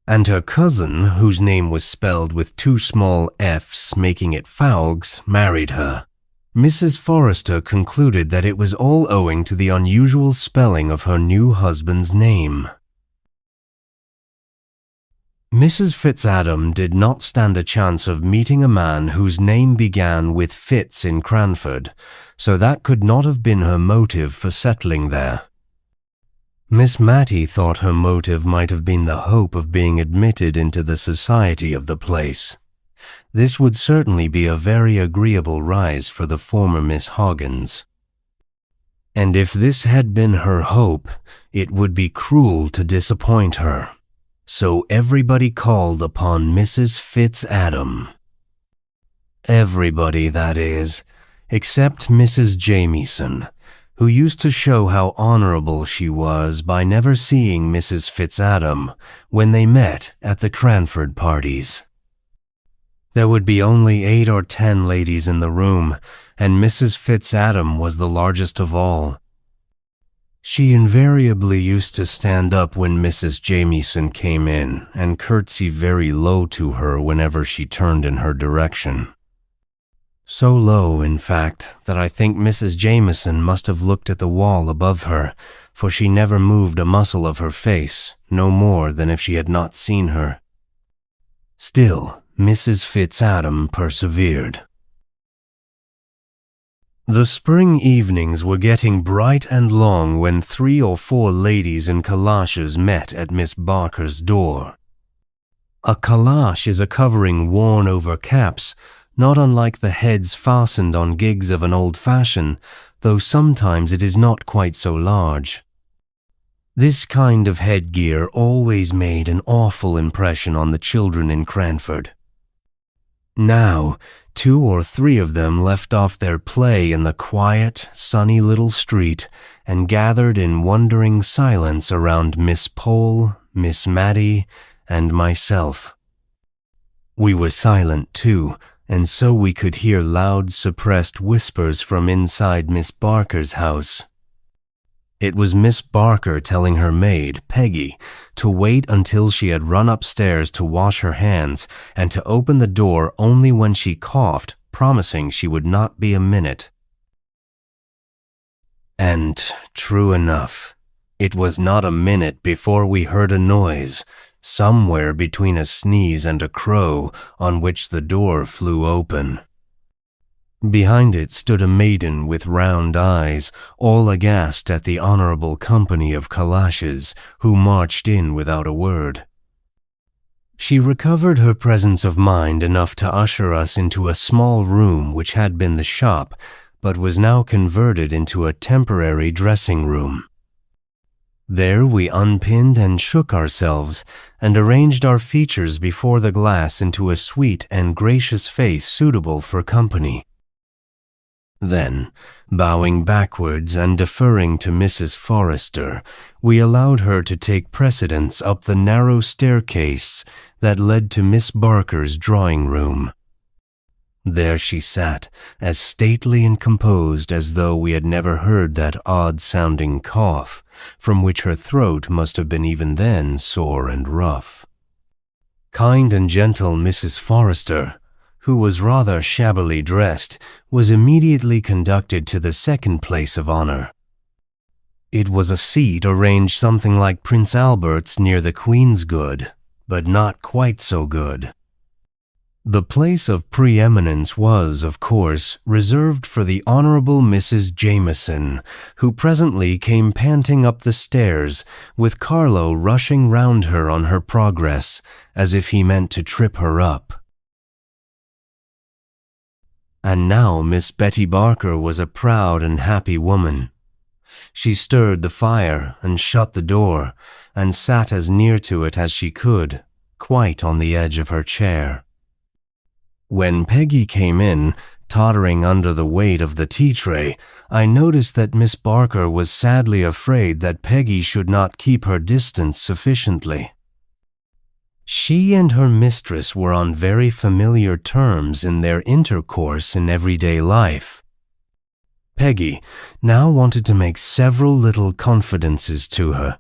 And her cousin, whose name was spelled with 2 small f's, making it Fowles, married her. Mrs. Forrester concluded that it was all owing to the unusual spelling of her new husband's name. Mrs. Fitzadam did not stand a chance of meeting a man whose name began with Fitz in Cranford, so that could not have been her motive for settling there. Miss Matty thought her motive might have been the hope of being admitted into the society of the place. This would certainly be a very agreeable rise for the former Miss Hoggins. And if this had been her hope, it would be cruel to disappoint her. So everybody called upon Mrs. Fitzadam. Everybody, that is, except Mrs. Jamieson, who used to show how honorable she was by never seeing Mrs. Fitzadam when they met at the Cranford parties. There would be only 8 or 10 ladies in the room, and Mrs. Fitzadam was the largest of all. She invariably used to stand up when Mrs. Jamieson came in and curtsy very low to her whenever she turned in her direction. So low, in fact, that I think Mrs. Jamieson must have looked at the wall above her, for she never moved a muscle of her face, no more than if she had not seen her. Still, Mrs. Fitzadam persevered. The spring evenings were getting bright and long when 3 or 4 ladies in calashes met at Miss Barker's door. A calash is a covering worn over caps, not unlike the heads fastened on gigs of an old fashion, though sometimes it is not quite so large. This kind of headgear always made an awful impression on the children in Cranford. Now, 2 or 3 of them left off their play in the quiet, sunny little street and gathered in wondering silence around Miss Pole, Miss Matty, and myself. We were silent too, and so we could hear loud, suppressed whispers from inside Miss Barker's house. It was Miss Barker telling her maid, Peggy, to wait until she had run upstairs to wash her hands and to open the door only when she coughed, promising she would not be a minute. And, true enough, it was not a minute before we heard a noise, somewhere between a sneeze and a crow, on which the door flew open. Behind it stood a maiden with round eyes, all aghast at the honorable company of calashes, who marched in without a word. She recovered her presence of mind enough to usher us into a small room which had been the shop, but was now converted into a temporary dressing room. There we unpinned and shook ourselves, and arranged our features before the glass into a sweet and gracious face suitable for company. Then, bowing backwards and deferring to Mrs. Forrester, we allowed her to take precedence up the narrow staircase that led to Miss Barker's drawing room. There she sat, as stately and composed as though we had never heard that odd-sounding cough, from which her throat must have been even then sore and rough. Kind and gentle Mrs. Forrester, who was rather shabbily dressed, was immediately conducted to the second place of honor. It was a seat arranged something like Prince Albert's near the Queen's good, but not quite so good. The place of preeminence was, of course, reserved for the Honorable Mrs. Jameson, who presently came panting up the stairs, with Carlo rushing round her on her progress, as if he meant to trip her up. And now Miss Betty Barker was a proud and happy woman. She stirred the fire and shut the door, and sat as near to it as she could, quite on the edge of her chair. When Peggy came in, tottering under the weight of the tea-tray, I noticed that Miss Barker was sadly afraid that Peggy should not keep her distance sufficiently. She and her mistress were on very familiar terms in their intercourse in everyday life. Peggy now wanted to make several little confidences to her,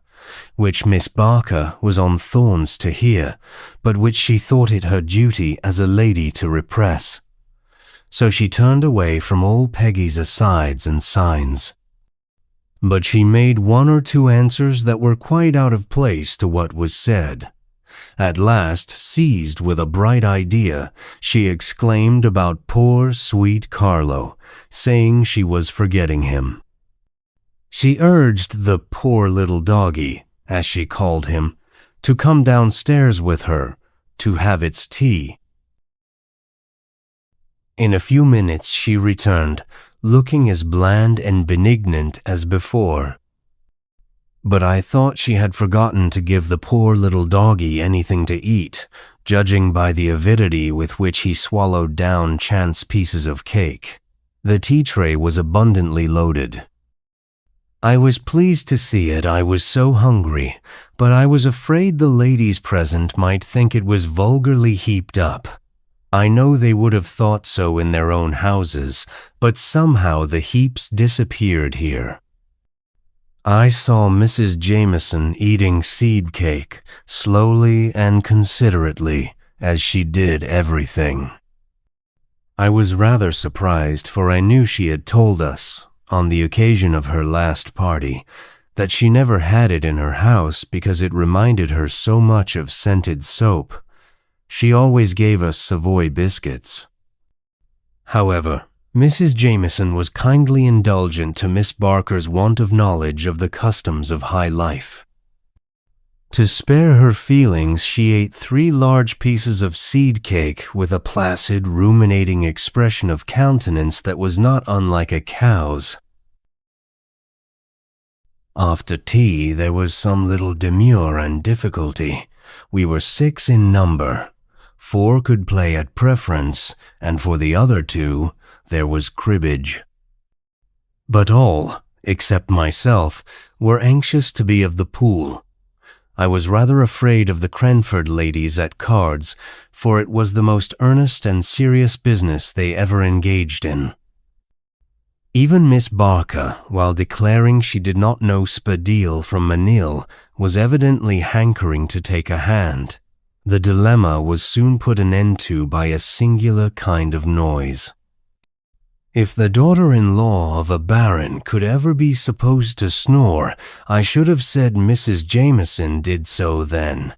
which Miss Barker was on thorns to hear, but which she thought it her duty as a lady to repress. So she turned away from all Peggy's asides and signs. But she made one or two answers that were quite out of place to what was said. At last, seized with a bright idea, she exclaimed about poor, sweet Carlo, saying she was forgetting him. She urged the poor little doggy, as she called him, to come downstairs with her, to have its tea. In a few minutes she returned, looking as bland and benignant as before. But I thought she had forgotten to give the poor little doggy anything to eat, judging by the avidity with which he swallowed down chance pieces of cake. The tea-tray was abundantly loaded. I was pleased to see it, I was so hungry, but I was afraid the ladies present might think it was vulgarly heaped up. I know they would have thought so in their own houses, but somehow the heaps disappeared here. I saw Mrs. Jameson eating seed cake, slowly and considerately, as she did everything. I was rather surprised, for I knew she had told us, on the occasion of her last party, that she never had it in her house because it reminded her so much of scented soap. She always gave us Savoy biscuits. However, Mrs. Jameson was kindly indulgent to Miss Barker's want of knowledge of the customs of high life. To spare her feelings, she ate 3 large pieces of seed cake with a placid, ruminating expression of countenance that was not unlike a cow's. After tea, there was some little demur and difficulty. We were 6 in number. 4 could play at preference, and for the other 2, there was cribbage. But all, except myself, were anxious to be of the pool. I was rather afraid of the Cranford ladies at cards, for it was the most earnest and serious business they ever engaged in. Even Miss Barker, while declaring she did not know Spadille from Manille, was evidently hankering to take a hand. The dilemma was soon put an end to by a singular kind of noise. If the daughter-in-law of a baron could ever be supposed to snore, I should have said Mrs. Jameson did so then.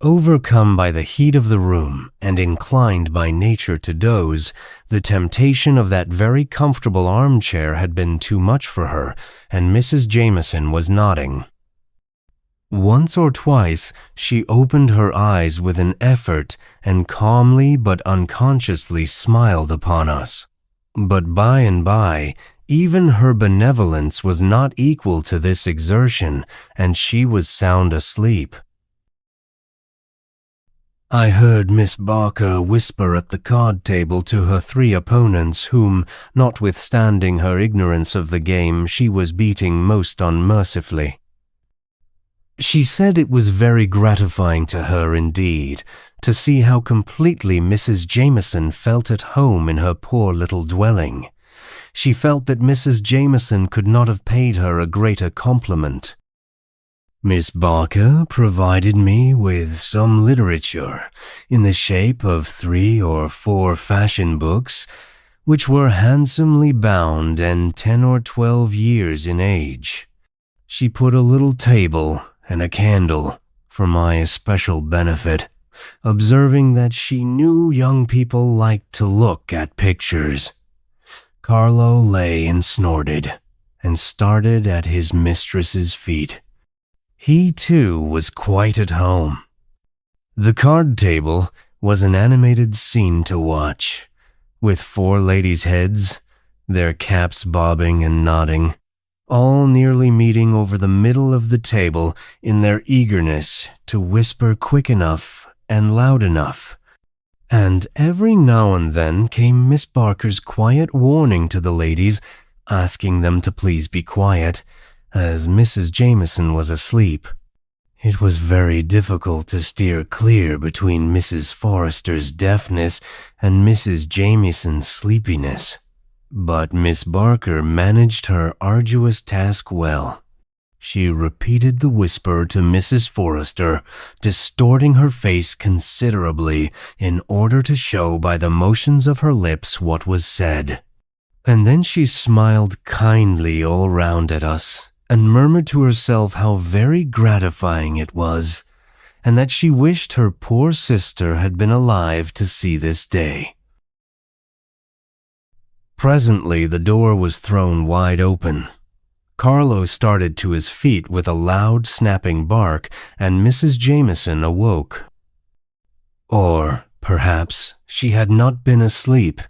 Overcome by the heat of the room and inclined by nature to doze, the temptation of that very comfortable armchair had been too much for her, and Mrs. Jameson was nodding. Once or twice she opened her eyes with an effort and calmly but unconsciously smiled upon us. But by and by, even her benevolence was not equal to this exertion, and she was sound asleep. I heard Miss Barker whisper at the card table to her 3 opponents whom, notwithstanding her ignorance of the game, she was beating most unmercifully. She said it was very gratifying to her indeed to see how completely Mrs. Jameson felt at home in her poor little dwelling. She felt that Mrs. Jameson could not have paid her a greater compliment. Miss Barker provided me with some literature in the shape of 3 or 4 fashion books, which were handsomely bound and 10 or 12 years in age. She put a little table and a candle for my especial benefit, observing that she knew young people liked to look at pictures. Carlo lay and snorted and started at his mistress's feet. He, too, was quite at home. The card table was an animated scene to watch, with 4 ladies' heads, their caps bobbing and nodding, all nearly meeting over the middle of the table in their eagerness to whisper quick enough and loud enough. And every now and then came Miss Barker's quiet warning to the ladies, asking them to please be quiet, as Mrs. Jameson was asleep. It was very difficult to steer clear between Mrs. Forrester's deafness and Mrs. Jameson's sleepiness, but Miss Barker managed her arduous task well. She repeated the whisper to Mrs. Forrester, distorting her face considerably in order to show by the motions of her lips what was said. And then she smiled kindly all round at us, and murmured to herself how very gratifying it was, and that she wished her poor sister had been alive to see this day. Presently the door was thrown wide open. Carlo started to his feet with a loud snapping bark, and Mrs. Jameson awoke. Or, perhaps, she had not been asleep,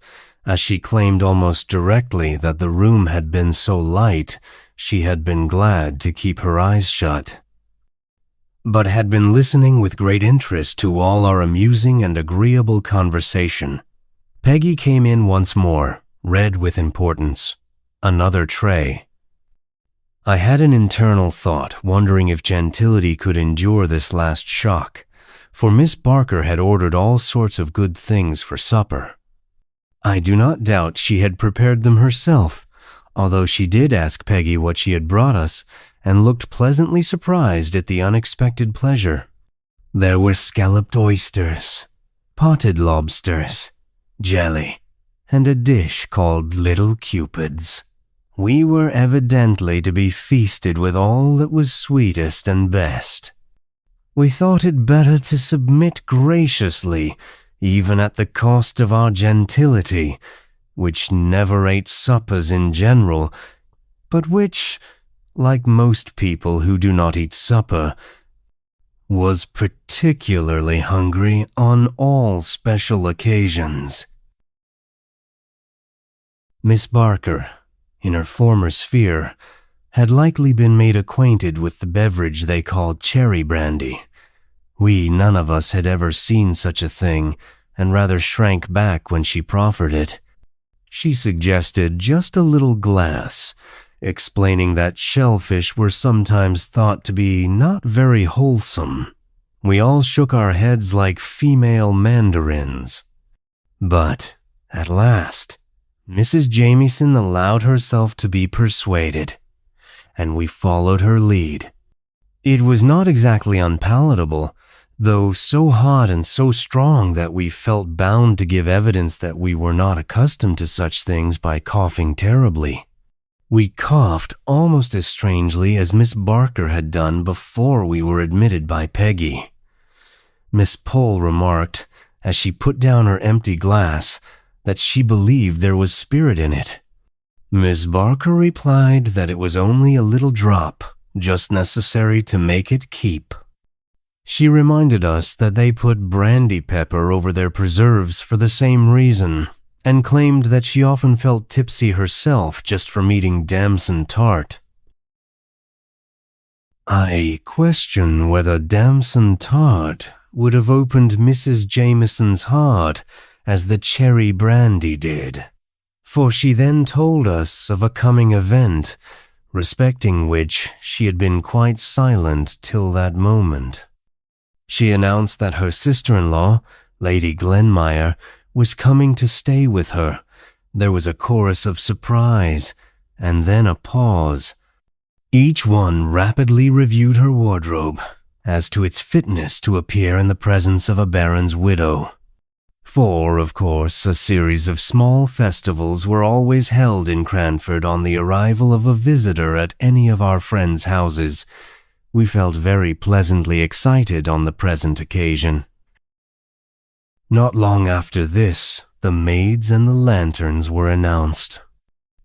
as she claimed almost directly that the room had been so light she had been glad to keep her eyes shut, but had been listening with great interest to all our amusing and agreeable conversation. Peggy came in once more, red with importance. Another tray. I had an internal thought, wondering if gentility could endure this last shock, for Miss Barker had ordered all sorts of good things for supper. I do not doubt she had prepared them herself, although she did ask Peggy what she had brought us, and looked pleasantly surprised at the unexpected pleasure. There were scalloped oysters, potted lobsters, jelly, and a dish called Little Cupids. We were evidently to be feasted with all that was sweetest and best. We thought it better to submit graciously, even at the cost of our gentility, which never ate suppers in general, but which, like most people who do not eat supper, was particularly hungry on all special occasions. Miss Barker, in her former sphere, had likely been made acquainted with the beverage they called cherry brandy. We none of us had ever seen such a thing, and rather shrank back when she proffered it. She suggested just a little glass, explaining that shellfish were sometimes thought to be not very wholesome. We all shook our heads like female mandarins. But, at last, Mrs. Jameson allowed herself to be persuaded, and we followed her lead. It was not exactly unpalatable, though so hot and so strong that we felt bound to give evidence that we were not accustomed to such things by coughing terribly. We coughed almost as strangely as Miss Barker had done before we were admitted by Peggy. Miss Pole remarked, as she put down her empty glass, that she believed there was spirit in it. Miss Barker replied that it was only a little drop, just necessary to make it keep. She reminded us that they put brandy pepper over their preserves for the same reason, and claimed that she often felt tipsy herself just from eating damson tart. I question whether damson tart would have opened Mrs. Jameson's heart as the cherry brandy did, for she then told us of a coming event, respecting which she had been quite silent till that moment. She announced that her sister-in-law, Lady Glenmire, was coming to stay with her. There was a chorus of surprise, and then a pause. Each one rapidly reviewed her wardrobe as to its fitness to appear in the presence of a baron's widow. For, of course, a series of small festivals were always held in Cranford on the arrival of a visitor at any of our friends' houses. We felt very pleasantly excited on the present occasion. Not long after this, the maids and the lanterns were announced.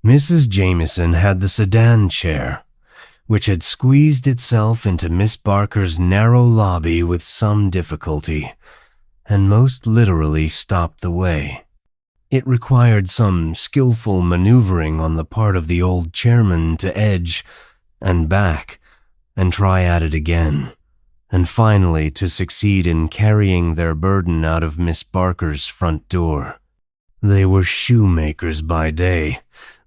Mrs. Jameson had the sedan chair, which had squeezed itself into Miss Barker's narrow lobby with some difficulty, and most literally stopped the way. It required some skillful maneuvering on the part of the old chairman to edge and back and try at it again, and finally to succeed in carrying their burden out of Miss Barker's front door. They were shoemakers by day,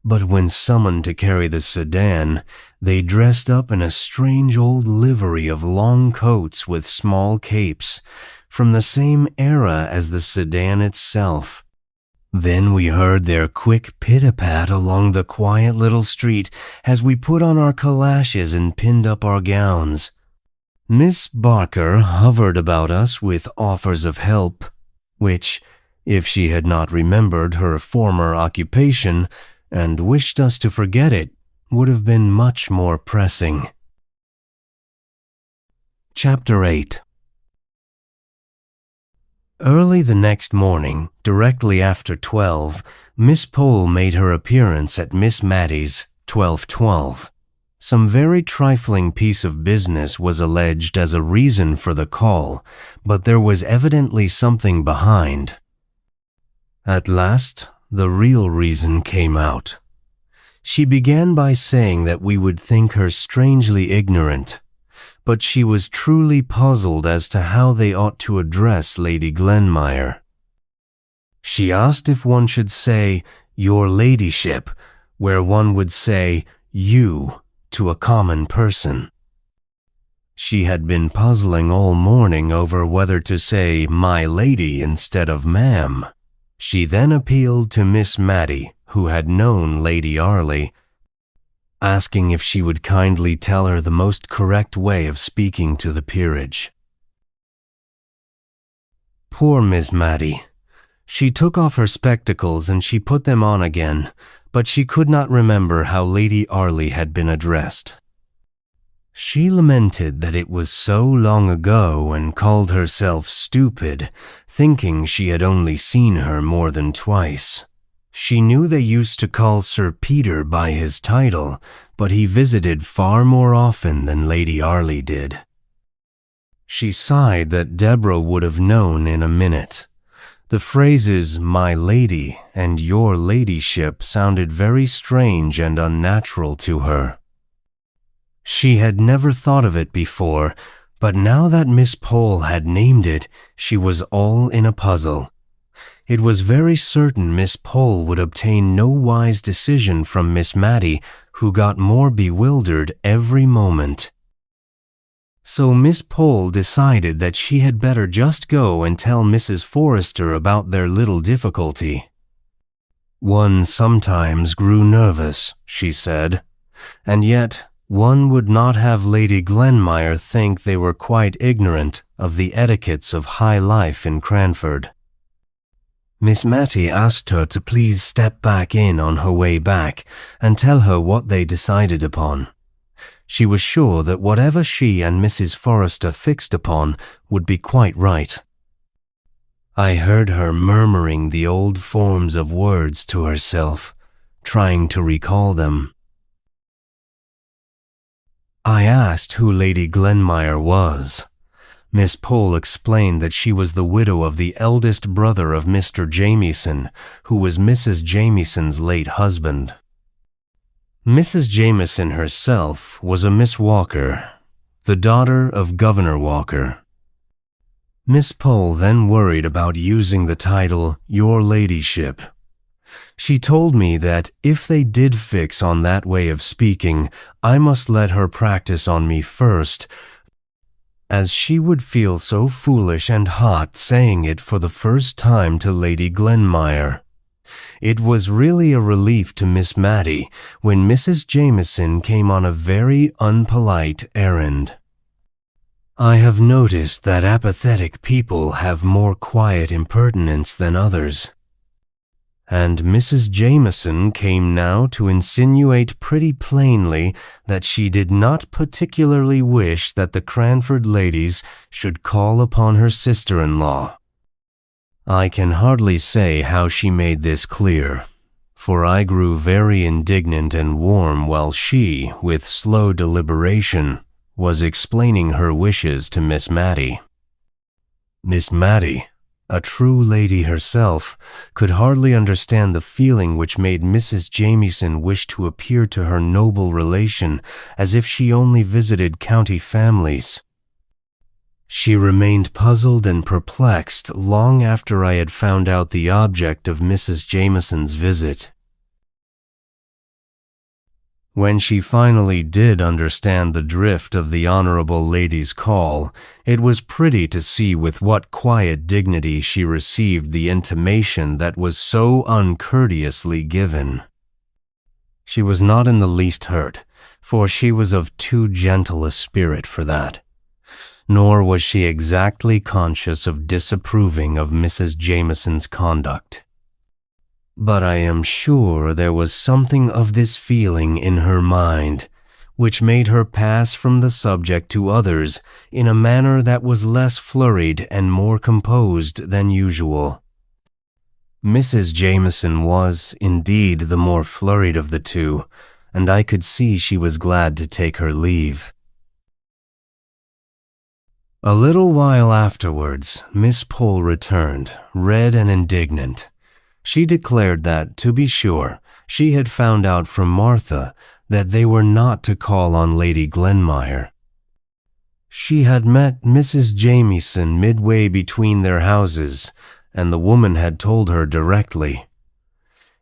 but when summoned to carry the sedan, they dressed up in a strange old livery of long coats with small capes, from the same era as the sedan itself. Then we heard their quick pit-a-pat along the quiet little street as we put on our calashes and pinned up our gowns. Miss Barker hovered about us with offers of help, which, if she had not remembered her former occupation and wished us to forget it, would have been much more pressing. Chapter 8. Early the next morning, directly after 12, Miss Pole made her appearance at Miss Matty's 1212. Some very trifling piece of business was alleged as a reason for the call, but there was evidently something behind. At last, the real reason came out. She began by saying that we would think her strangely ignorant, but she was truly puzzled as to how they ought to address Lady Glenmire. She asked if one should say, "Your Ladyship," where one would say, "you," to a common person. She had been puzzling all morning over whether to say "my lady" instead of "ma'am." She then appealed to Miss Matty, who had known Lady Arley, asking if she would kindly tell her the most correct way of speaking to the peerage. Poor Miss Matty! She took off her spectacles and she put them on again, but she could not remember how Lady Arley had been addressed. She lamented that it was so long ago and called herself stupid, thinking she had only seen her more than twice. She knew they used to call Sir Peter by his title, but he visited far more often than Lady Arley did. She sighed that Deborah would have known in a minute. The phrases "my lady" and "your ladyship" sounded very strange and unnatural to her. She had never thought of it before, but now that Miss Pole had named it, she was all in a puzzle. It was very certain Miss Pole would obtain no wise decision from Miss Matty, who got more bewildered every moment. So Miss Pole decided that she had better just go and tell Mrs. Forrester about their little difficulty. One sometimes grew nervous, she said, and yet one would not have Lady Glenmire think they were quite ignorant of the etiquettes of high life in Cranford. Miss Matty asked her to please step back in on her way back and tell her what they decided upon. She was sure that whatever she and Mrs. Forrester fixed upon would be quite right. I heard her murmuring the old forms of words to herself, trying to recall them. I asked who Lady Glenmire was. Miss Pole explained that she was the widow of the eldest brother of Mr. Jamieson, who was Mrs. Jamieson's late husband. Mrs. Jamieson herself was a Miss Walker, the daughter of Governor Walker. Miss Pole then worried about using the title Your Ladyship. She told me that if they did fix on that way of speaking, I must let her practice on me first, as she would feel so foolish and hot saying it for the first time to Lady Glenmire. It was really a relief to Miss Matty when Mrs. Jameson came on a very unpolite errand. I have noticed that apathetic people have more quiet impertinence than others. And Mrs. Jameson came now to insinuate pretty plainly that she did not particularly wish that the Cranford ladies should call upon her sister-in-law. I can hardly say how she made this clear, for I grew very indignant and warm while she, with slow deliberation, was explaining her wishes to Miss Matty. Miss Matty, a true lady herself, could hardly understand the feeling which made Mrs. Jameson wish to appear to her noble relation as if she only visited county families. She remained puzzled and perplexed long after I had found out the object of Mrs. Jameson's visit. When she finally did understand the drift of the honorable lady's call, it was pretty to see with what quiet dignity she received the intimation that was so uncourteously given. She was not in the least hurt, for she was of too gentle a spirit for that, nor was she exactly conscious of disapproving of Mrs. Jameson's conduct. But I am sure there was something of this feeling in her mind, which made her pass from the subject to others in a manner that was less flurried and more composed than usual. Mrs. Jameson was, indeed, the more flurried of the two, and I could see she was glad to take her leave. A little while afterwards, Miss Pole returned, red and indignant. She declared that, to be sure, she had found out from Martha that they were not to call on Lady Glenmire. She had met Mrs. Jameson midway between their houses, and the woman had told her directly.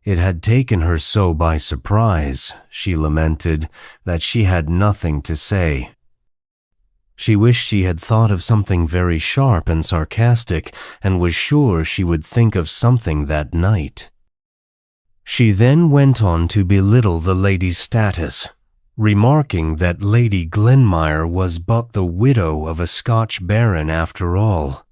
It had taken her so by surprise, she lamented, that she had nothing to say. She wished she had thought of something very sharp and sarcastic, and was sure she would think of something that night. She then went on to belittle the lady's status, remarking that Lady Glenmire was but the widow of a Scotch baron after all.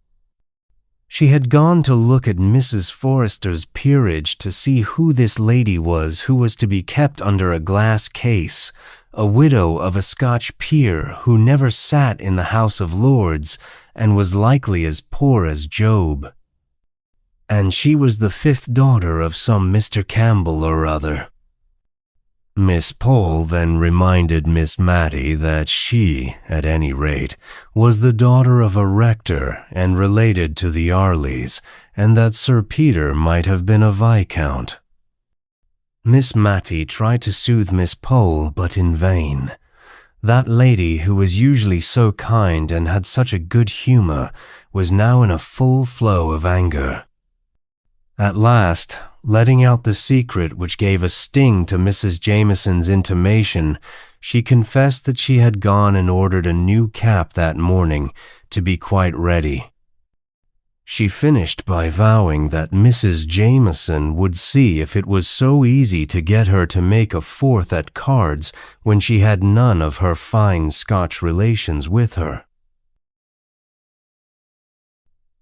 She had gone to look at Mrs. Forrester's peerage to see who this lady was who was to be kept under a glass case, a widow of a Scotch peer who never sat in the House of Lords and was likely as poor as Job. And she was the fifth daughter of some Mr. Campbell or other. Miss Pole then reminded Miss Matty that she, at any rate, was the daughter of a rector and related to the Arleys, and that Sir Peter might have been a viscount. Miss Matty tried to soothe Miss Pole, but in vain. That lady, who was usually so kind and had such a good humor, was now in a full flow of anger. At last, letting out the secret which gave a sting to Mrs. Jameson's intimation, she confessed that she had gone and ordered a new cap that morning to be quite ready. She finished by vowing that Mrs. Jameson would see if it was so easy to get her to make a fourth at cards when she had none of her fine Scotch relations with her.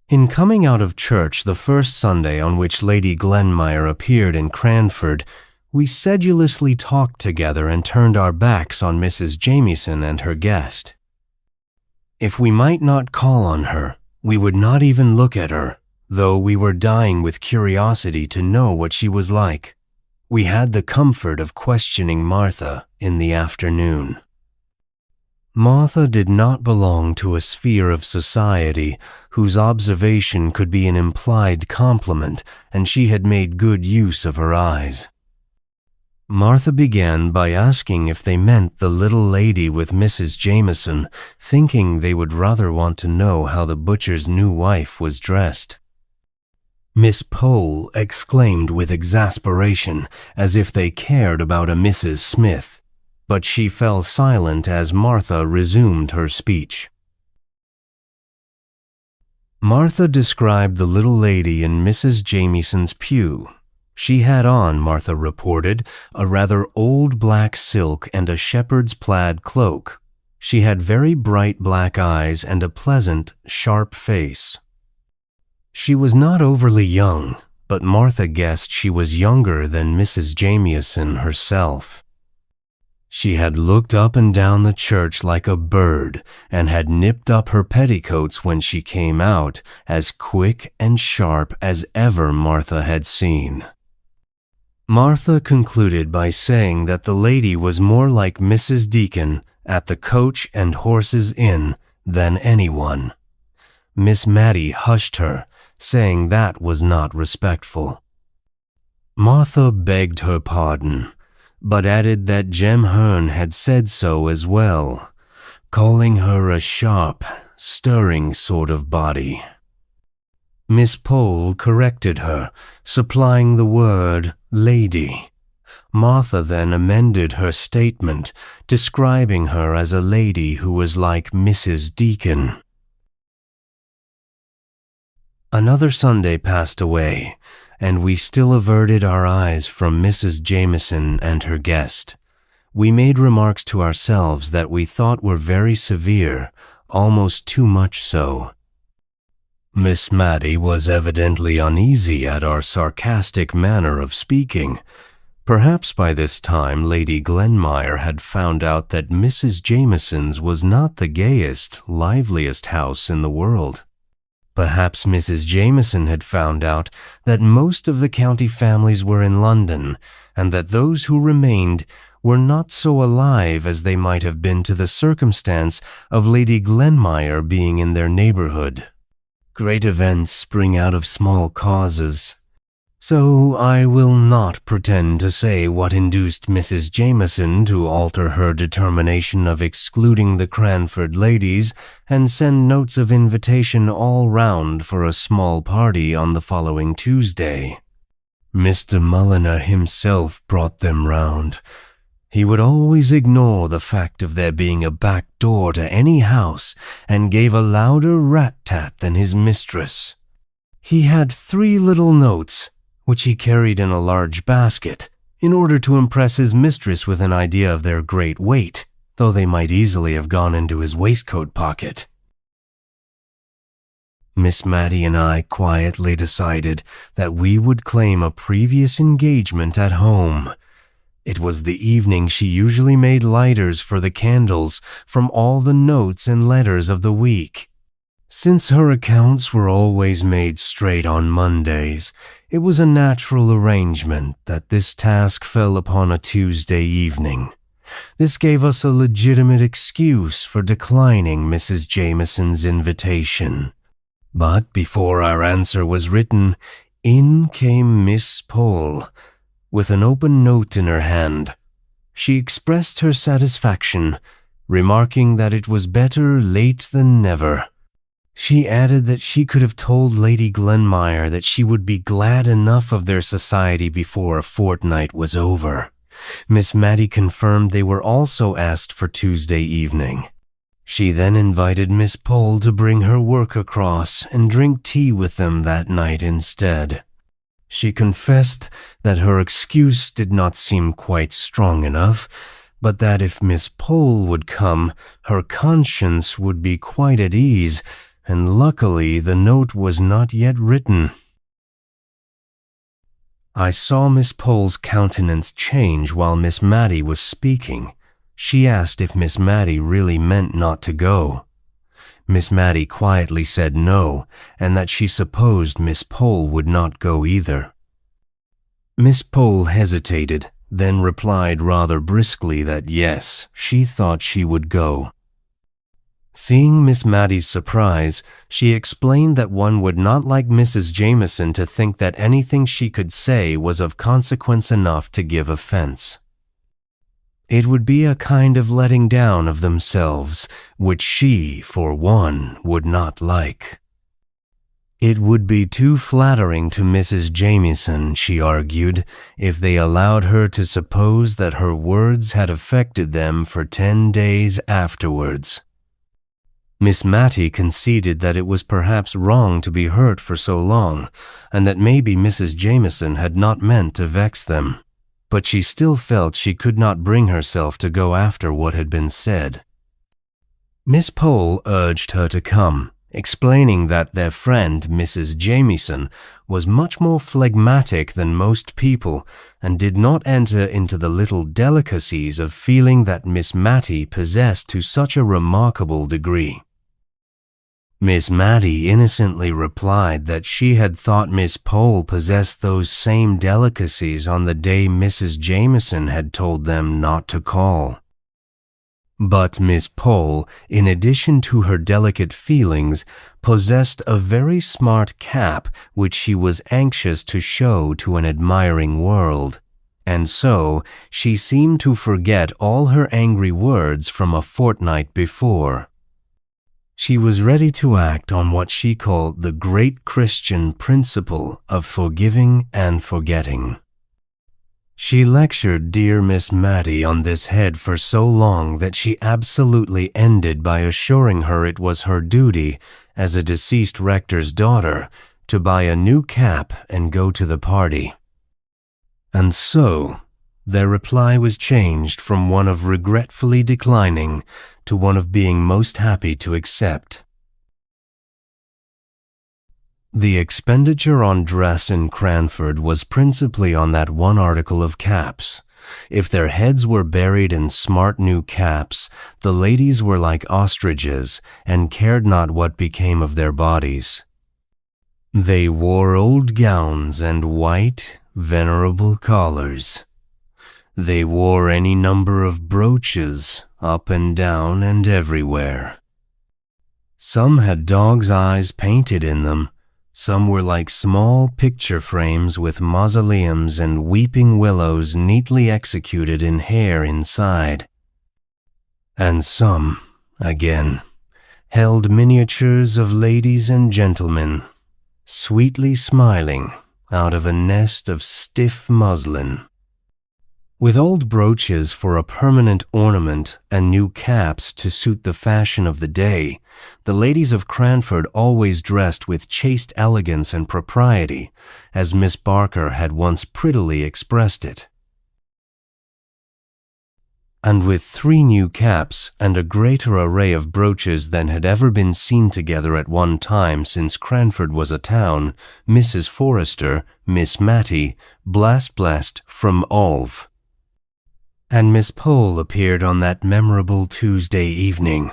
In coming out of church the first Sunday on which Lady Glenmire appeared in Cranford, we sedulously talked together and turned our backs on Mrs. Jameson and her guest. If we might not call on her, we would not even look at her, though we were dying with curiosity to know what she was like. We had the comfort of questioning Martha in the afternoon. Martha did not belong to a sphere of society whose observation could be an implied compliment, and she had made good use of her eyes. Martha began by asking if they meant the little lady with Mrs. Jameson, thinking they would rather want to know how the butcher's new wife was dressed. Miss Pole exclaimed with exasperation, as if they cared about a Mrs. Smith, but she fell silent as Martha resumed her speech. Martha described the little lady in Mrs. Jamieson's pew. She had on, Martha reported, a rather old black silk and a shepherd's plaid cloak. She had very bright black eyes and a pleasant, sharp face. She was not overly young, but Martha guessed she was younger than Mrs. Jamieson herself. She had looked up and down the church like a bird and had nipped up her petticoats when she came out, as quick and sharp as ever Martha had seen. Martha concluded by saying that the lady was more like Mrs. Deacon at the Coach and Horses Inn than anyone. Miss Matty hushed her, saying that was not respectful. Martha begged her pardon, but added that Jem Hearn had said so as well, calling her a sharp, stirring sort of body. Miss Pole corrected her, supplying the word lady. Martha then amended her statement, describing her as a lady who was like Mrs. Deacon. Another Sunday passed away, and we still averted our eyes from Mrs. Jameson and her guest. We made remarks to ourselves that we thought were very severe, almost too much so. Miss Matty was evidently uneasy at our sarcastic manner of speaking. Perhaps by this time Lady Glenmire had found out that Mrs. Jameson's was not the gayest, liveliest house in the world. Perhaps Mrs. Jameson had found out that most of the county families were in London, and that those who remained were not so alive as they might have been to the circumstance of Lady Glenmire being in their neighborhood. Great events spring out of small causes. So I will not pretend to say what induced Mrs. Jameson to alter her determination of excluding the Cranford ladies and send notes of invitation all round for a small party on the following Tuesday. Mr. Mulliner himself brought them round. He would always ignore the fact of there being a back door to any house and gave a louder rat-tat than his mistress. He had 3 little notes, which he carried in a large basket, in order to impress his mistress with an idea of their great weight, though they might easily have gone into his waistcoat pocket. Miss Matty and I quietly decided that we would claim a previous engagement at home. It was the evening she usually made lighters for the candles from all the notes and letters of the week. Since her accounts were always made straight on Mondays, it was a natural arrangement that this task fell upon a Tuesday evening. This gave us a legitimate excuse for declining Mrs. Jameson's invitation. But before our answer was written, in came Miss Pole, with an open note in her hand. She expressed her satisfaction, remarking that it was better late than never. She added that she could have told Lady Glenmire that she would be glad enough of their society before a fortnight was over. Miss Matty confirmed they were also asked for Tuesday evening. She then invited Miss Pole to bring her work across and drink tea with them that night instead. She confessed that her excuse did not seem quite strong enough, but that if Miss Pole would come, her conscience would be quite at ease, and luckily the note was not yet written. I saw Miss Pole's countenance change while Miss Matty was speaking. She asked if Miss Matty really meant not to go. Miss Matty quietly said no, and that she supposed Miss Pole would not go either. Miss Pole hesitated, then replied rather briskly that yes, she thought she would go. Seeing Miss Matty's surprise, she explained that one would not like Mrs. Jameson to think that anything she could say was of consequence enough to give offense. It would be a kind of letting down of themselves, which she, for one, would not like. It would be too flattering to Mrs. Jamieson, she argued, if they allowed her to suppose that her words had affected them for 10 days afterwards. Miss Matty conceded that it was perhaps wrong to be hurt for so long, and that maybe Mrs. Jamieson had not meant to vex them. But she still felt she could not bring herself to go after what had been said. Miss Pole urged her to come, explaining that their friend, Mrs. Jamieson, was much more phlegmatic than most people and did not enter into the little delicacies of feeling that Miss Matty possessed to such a remarkable degree. Miss Matty innocently replied that she had thought Miss Pole possessed those same delicacies on the day Mrs. Jamieson had told them not to call. But Miss Pole, in addition to her delicate feelings, possessed a very smart cap which she was anxious to show to an admiring world, and so she seemed to forget all her angry words from a fortnight before. She was ready to act on what she called the great Christian principle of forgiving and forgetting. She lectured dear Miss Matty on this head for so long that she absolutely ended by assuring her it was her duty, as a deceased rector's daughter, to buy a new cap and go to the party. And so, their reply was changed from one of regretfully declining to one of being most happy to accept. The expenditure on dress in Cranford was principally on that one article of caps. If their heads were buried in smart new caps, the ladies were like ostriches and cared not what became of their bodies. They wore old gowns and white, venerable collars. They wore any number of brooches, up and down and everywhere. Some had dog's eyes painted in them. Some were like small picture frames with mausoleums and weeping willows neatly executed in hair inside. And some, again, held miniatures of ladies and gentlemen, sweetly smiling out of a nest of stiff muslin. With old brooches for a permanent ornament and new caps to suit the fashion of the day, the ladies of Cranford always dressed with chaste elegance and propriety, as Miss Barker had once prettily expressed it. And with 3 new caps and a greater array of brooches than had ever been seen together at one time since Cranford was a town, Mrs. Forrester, Miss Matty, blessed from Olve, and Miss Pole appeared on that memorable Tuesday evening.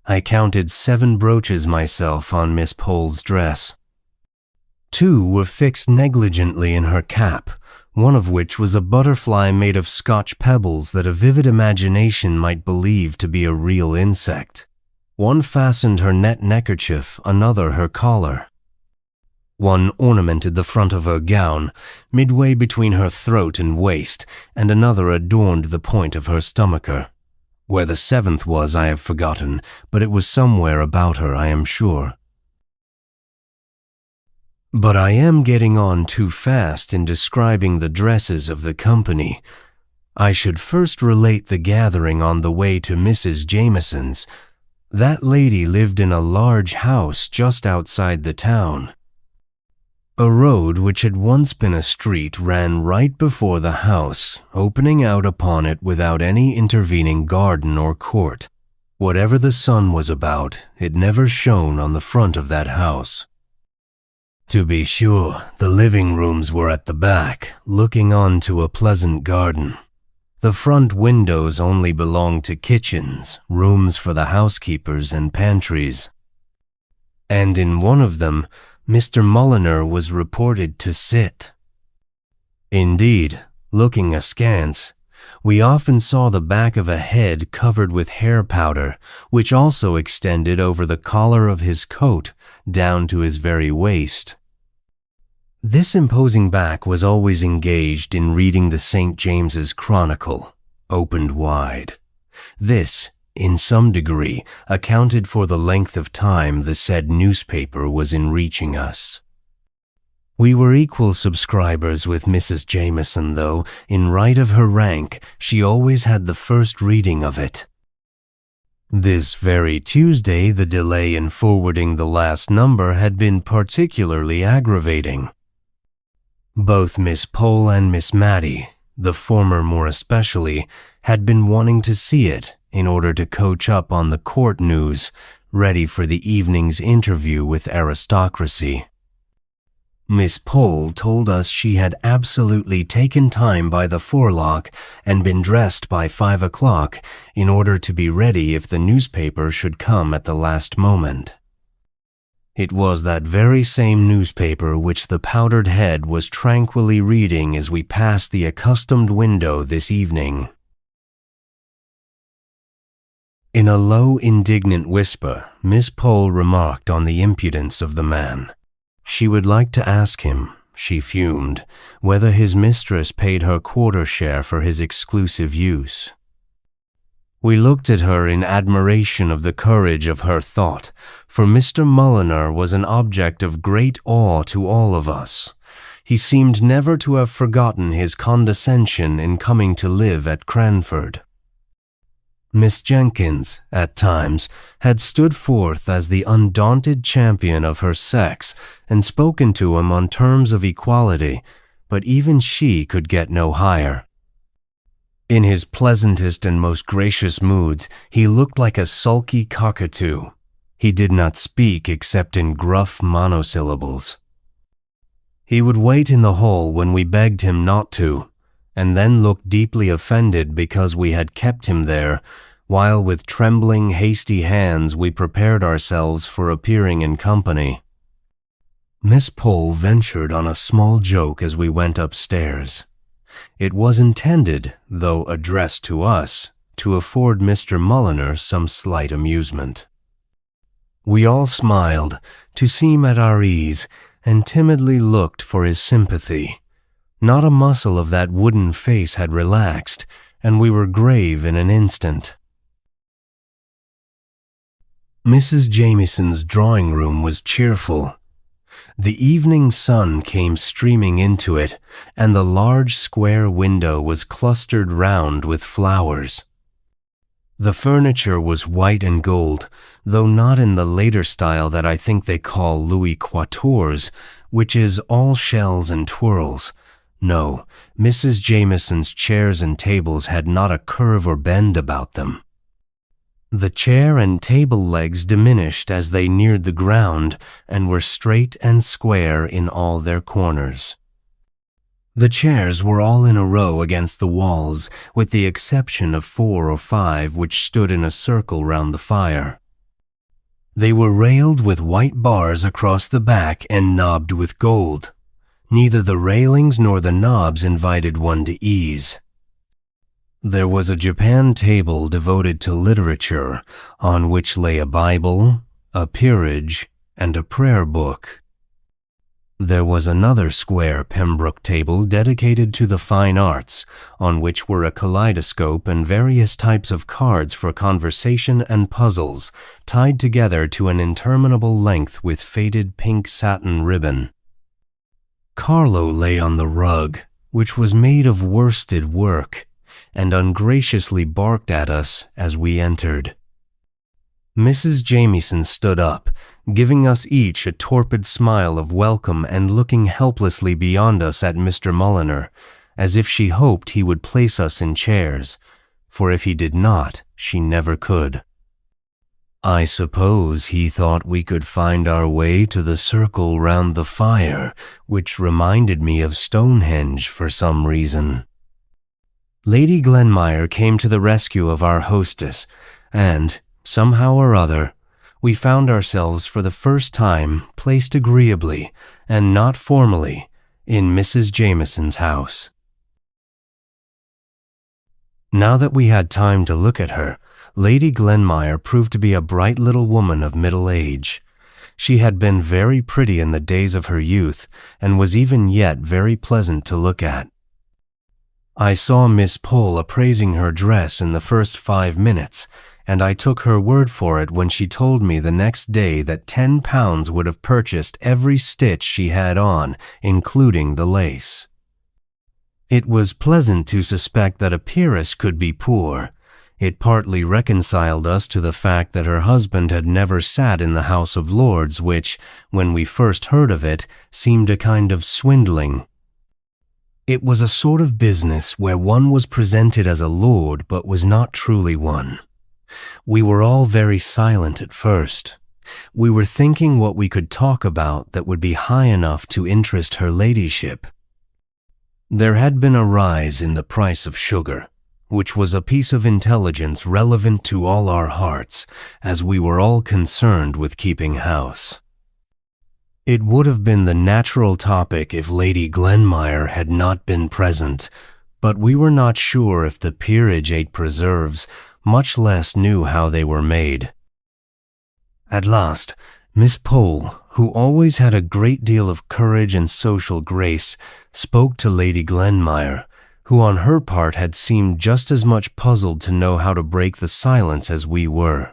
I counted 7 brooches myself on Miss Pole's dress. 2 were fixed negligently in her cap, one of which was a butterfly made of Scotch pebbles that a vivid imagination might believe to be a real insect. One fastened her net neckerchief, another her collar. One ornamented the front of her gown, midway between her throat and waist, and another adorned the point of her stomacher. Where the 7th was I have forgotten, but it was somewhere about her, I am sure. But I am getting on too fast in describing the dresses of the company. I should first relate the gathering on the way to Mrs. Jamieson's. That lady lived in a large house just outside the town. A road which had once been a street ran right before the house, opening out upon it without any intervening garden or court. Whatever the sun was about, it never shone on the front of that house. To be sure, the living rooms were at the back, looking on to a pleasant garden. The front windows only belonged to kitchens, rooms for the housekeepers and pantries. And in one of them, Mr. Mulliner was reported to sit. Indeed, looking askance, we often saw the back of a head covered with hair powder, which also extended over the collar of his coat down to his very waist. This imposing back was always engaged in reading the St. James's Chronicle, opened wide. This, in some degree, accounted for the length of time the said newspaper was in reaching us. We were equal subscribers with Mrs. Jameson, though, in right of her rank, she always had the first reading of it. This very Tuesday, the delay in forwarding the last number had been particularly aggravating. Both Miss Pole and Miss Matty, the former more especially, had been wanting to see it in order to coach up on the court news, ready for the evening's interview with aristocracy. Miss Pole told us she had absolutely taken time by the forelock and been dressed by 5 o'clock in order to be ready if the newspaper should come at the last moment. It was that very same newspaper which the powdered head was tranquilly reading as we passed the accustomed window this evening. In a low, indignant whisper, Miss Pole remarked on the impudence of the man. She would like to ask him, she fumed, whether his mistress paid her quarter share for his exclusive use. We looked at her in admiration of the courage of her thought, for Mr. Mulliner was an object of great awe to all of us. He seemed never to have forgotten his condescension in coming to live at Cranford. Miss Jenkins, at times, had stood forth as the undaunted champion of her sex and spoken to him on terms of equality, but even she could get no higher. In his pleasantest and most gracious moods, he looked like a sulky cockatoo. He did not speak except in gruff monosyllables. He would wait in the hall when we begged him not to, and then looked deeply offended because we had kept him there, while with trembling, hasty hands we prepared ourselves for appearing in company. Miss Pole ventured on a small joke as we went upstairs. It was intended, though addressed to us, to afford Mr. Mulliner some slight amusement. We all smiled, to seem at our ease, and timidly looked for his sympathy. Not a muscle of that wooden face had relaxed, and we were grave in an instant. Mrs. Jameson's drawing-room was cheerful. The evening sun came streaming into it, and the large square window was clustered round with flowers. The furniture was white and gold, though not in the later style that I think they call Louis Quatorze, which is all shells and twirls. No, Mrs. Jameson's chairs and tables had not a curve or bend about them. The chair and table legs diminished as they neared the ground and were straight and square in all their corners. The chairs were all in a row against the walls, with the exception of 4 or 5 which stood in a circle round the fire. They were railed with white bars across the back and knobbed with gold. Neither the railings nor the knobs invited one to ease. There was a Japan table devoted to literature, on which lay a Bible, a peerage, and a prayer book. There was another square Pembroke table dedicated to the fine arts, on which were a kaleidoscope and various types of cards for conversation and puzzles, tied together to an interminable length with faded pink satin ribbon. Carlo lay on the rug, which was made of worsted work, and ungraciously barked at us as we entered. Mrs. Jameson stood up, giving us each a torpid smile of welcome and looking helplessly beyond us at Mr. Mulliner, as if she hoped he would place us in chairs, for if he did not, she never could. I suppose he thought we could find our way to the circle round the fire, which reminded me of Stonehenge for some reason. Lady Glenmire came to the rescue of our hostess, and, somehow or other, we found ourselves for the first time placed agreeably, and not formally, in Mrs. Jameson's house. Now that we had time to look at her, Lady Glenmire proved to be a bright little woman of middle age. She had been very pretty in the days of her youth, and was even yet very pleasant to look at. I saw Miss Pole appraising her dress in the first 5 minutes, and I took her word for it when she told me the next day that £10 would have purchased every stitch she had on, including the lace. It was pleasant to suspect that a peeress could be poor. It partly reconciled us to the fact that her husband had never sat in the House of Lords, which, when we first heard of it, seemed a kind of swindling. It was a sort of business where one was presented as a lord but was not truly one. We were all very silent at first. We were thinking what we could talk about that would be high enough to interest her ladyship. There had been a rise in the price of sugar, which was a piece of intelligence relevant to all our hearts, as we were all concerned with keeping house. It would have been the natural topic if Lady Glenmire had not been present, but we were not sure if the peerage ate preserves, much less knew how they were made. At last, Miss Pole, who always had a great deal of courage and social grace, spoke to Lady Glenmire, who on her part had seemed just as much puzzled to know how to break the silence as we were.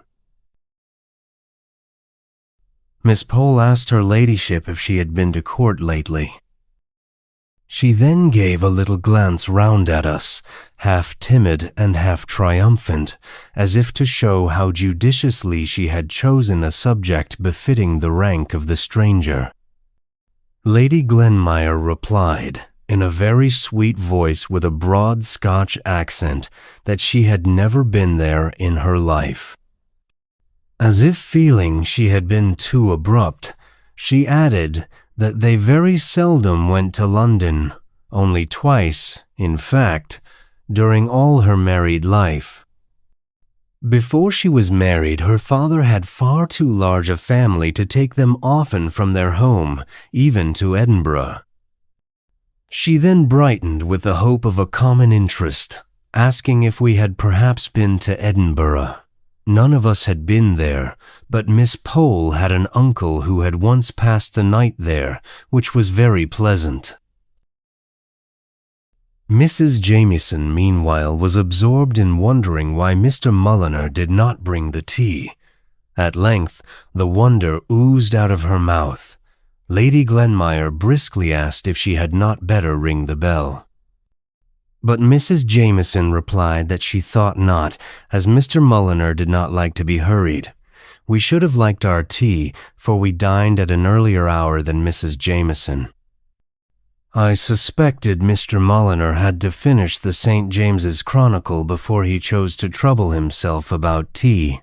Miss Pole asked her ladyship if she had been to court lately. She then gave a little glance round at us, half timid and half triumphant, as if to show how judiciously she had chosen a subject befitting the rank of the stranger. Lady Glenmire replied, in a very sweet voice with a broad Scotch accent, that she had never been there in her life. As if feeling she had been too abrupt, she added that they very seldom went to London, only twice, in fact, during all her married life. Before she was married, her father had far too large a family to take them often from their home, even to Edinburgh. She then brightened with the hope of a common interest, asking if we had perhaps been to Edinburgh. None of us had been there, but Miss Pole had an uncle who had once passed the night there, which was very pleasant. Mrs. Jamieson, meanwhile, was absorbed in wondering why Mr. Mulliner did not bring the tea. At length, the wonder oozed out of her mouth. Lady Glenmire briskly asked if she had not better ring the bell. But Mrs. Jamieson replied that she thought not, as Mr. Mulliner did not like to be hurried. We should have liked our tea, for we dined at an earlier hour than Mrs. Jamieson. I suspected Mr. Mulliner had to finish the St. James's Chronicle before he chose to trouble himself about tea.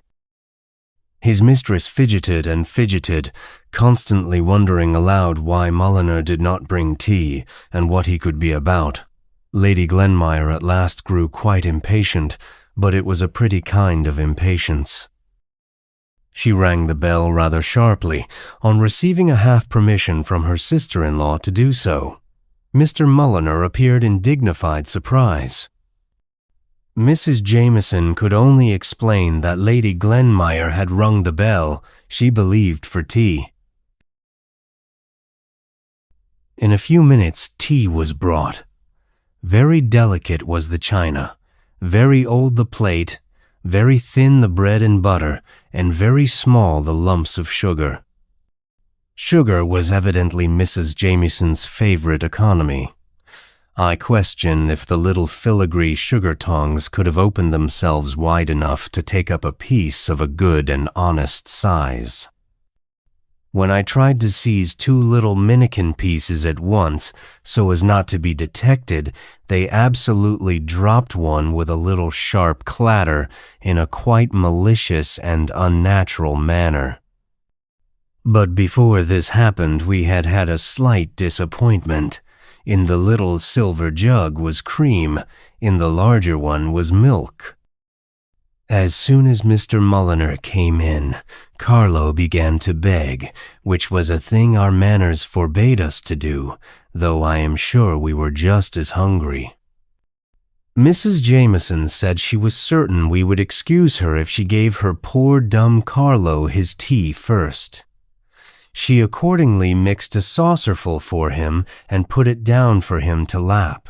His mistress fidgeted and fidgeted, constantly wondering aloud why Mulliner did not bring tea and what he could be about. Lady Glenmire at last grew quite impatient, but it was a pretty kind of impatience. She rang the bell rather sharply, on receiving a half permission from her sister-in-law to do so. Mr. Mulliner appeared in dignified surprise. Mrs. Jamieson could only explain that Lady Glenmire had rung the bell, she believed, for tea. In a few minutes tea was brought. Very delicate was the china, very old the plate, very thin the bread and butter, and very small the lumps of sugar. Sugar was evidently Mrs. Jamieson's favorite economy. I question if the little filigree sugar tongs could have opened themselves wide enough to take up a piece of a good and honest size. When I tried to seize 2 little minikin pieces at once so as not to be detected, they absolutely dropped one with a little sharp clatter in a quite malicious and unnatural manner. But before this happened, we had had a slight disappointment. In the little silver jug was cream, in the larger one was milk. As soon as Mr. Mulliner came in, Carlo began to beg, which was a thing our manners forbade us to do, though I am sure we were just as hungry. Mrs. Jamieson said she was certain we would excuse her if she gave her poor dumb Carlo his tea first. She accordingly mixed a saucerful for him and put it down for him to lap.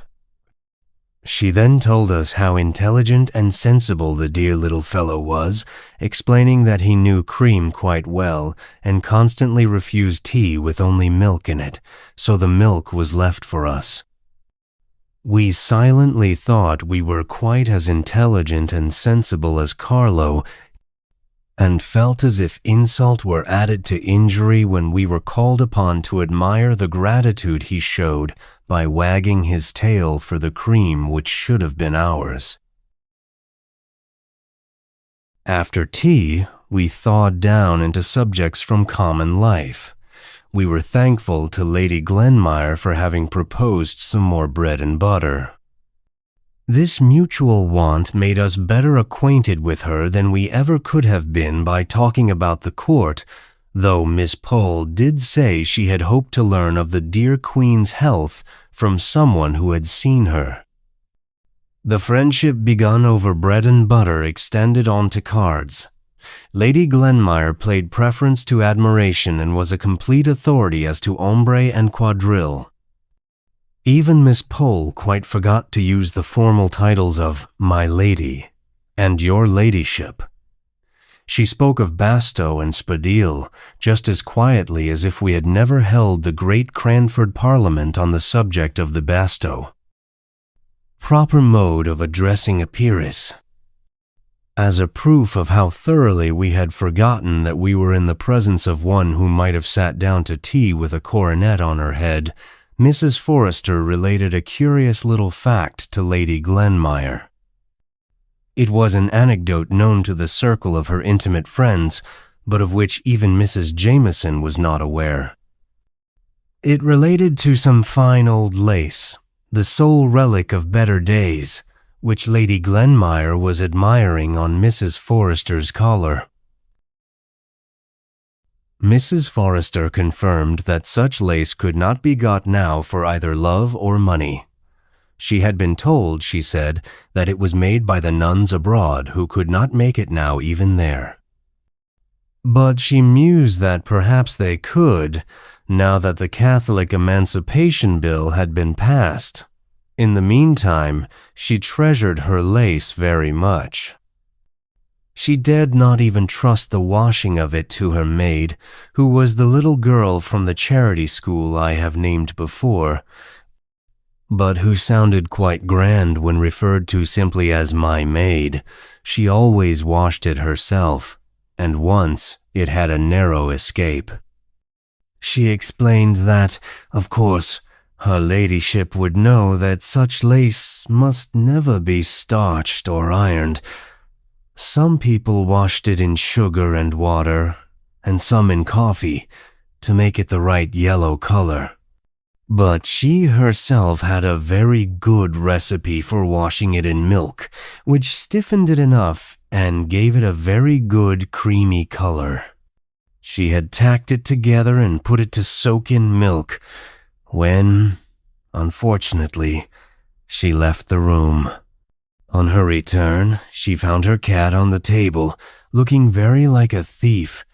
She then told us how intelligent and sensible the dear little fellow was, explaining that he knew cream quite well and constantly refused tea with only milk in it, so the milk was left for us. We silently thought we were quite as intelligent and sensible as Carlo, and felt as if insult were added to injury when we were called upon to admire the gratitude he showed by wagging his tail for the cream which should have been ours. After tea, we thawed down into subjects from common life. We were thankful to Lady Glenmire for having proposed some more bread and butter. This mutual want made us better acquainted with her than we ever could have been by talking about the court, though Miss Pole did say she had hoped to learn of the dear Queen's health from someone who had seen her. The friendship begun over bread and butter extended on to cards. Lady Glenmire played preference to admiration and was a complete authority as to ombre and quadrille. Even Miss Pole quite forgot to use the formal titles of My Lady and Your Ladyship. She spoke of basto and spadille just as quietly as if we had never held the great Cranford Parliament on the subject of the basto. Proper mode of addressing a peeress. As a proof of how thoroughly we had forgotten that we were in the presence of one who might have sat down to tea with a coronet on her head, Mrs. Forrester related a curious little fact to Lady Glenmire. It was an anecdote known to the circle of her intimate friends, but of which even Mrs. Jameson was not aware. It related to some fine old lace, the sole relic of better days, which Lady Glenmire was admiring on Mrs. Forrester's collar. Mrs. Forrester confirmed that such lace could not be got now for either love or money. She had been told, she said, that it was made by the nuns abroad who could not make it now even there. But she mused that perhaps they could, now that the Catholic Emancipation Bill had been passed. In the meantime, she treasured her lace very much. She dared not even trust the washing of it to her maid, who was the little girl from the charity school I have named before, but who sounded quite grand when referred to simply as my maid. She always washed it herself, and once it had a narrow escape. She explained that, of course, her ladyship would know that such lace must never be starched or ironed. Some people washed it in sugar and water, and some in coffee, to make it the right yellow color. But she herself had a very good recipe for washing it in milk, which stiffened it enough and gave it a very good creamy color. She had tacked it together and put it to soak in milk when, unfortunately, she left the room. On her return, she found her cat on the table, looking very like a thief,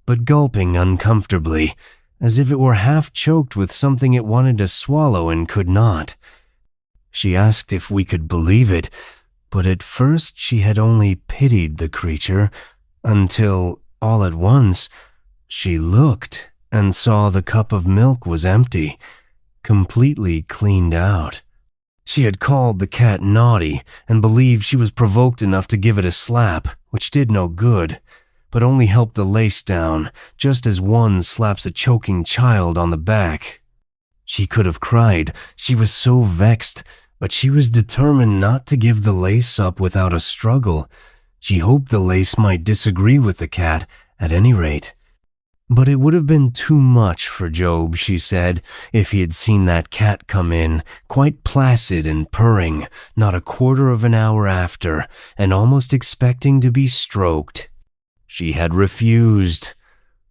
but gulping uncomfortably, as if it were half choked with something it wanted to swallow and could not. She asked if we could believe it, but at first she had only pitied the creature, until, all at once, she looked and saw the cup of milk was empty, completely cleaned out. She had called the cat naughty and believed she was provoked enough to give it a slap, which did no good, but only helped the lace down, just as one slaps a choking child on the back. She could have cried, she was so vexed, but she was determined not to give the lace up without a struggle. She hoped the lace might disagree with the cat, at any rate. But it would have been too much for Job, she said, if he had seen that cat come in, quite placid and purring, not a quarter of an hour after, and almost expecting to be stroked. She had refused,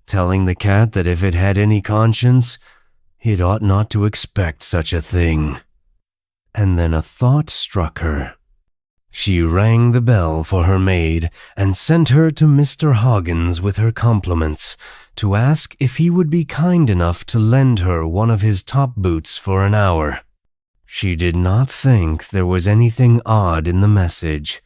telling the cat that if it had any conscience, it ought not to expect such a thing. And then a thought struck her. She rang the bell for her maid and sent her to Mr. Hoggins with her compliments, to ask if he would be kind enough to lend her one of his top boots for an hour. She did not think there was anything odd in the message,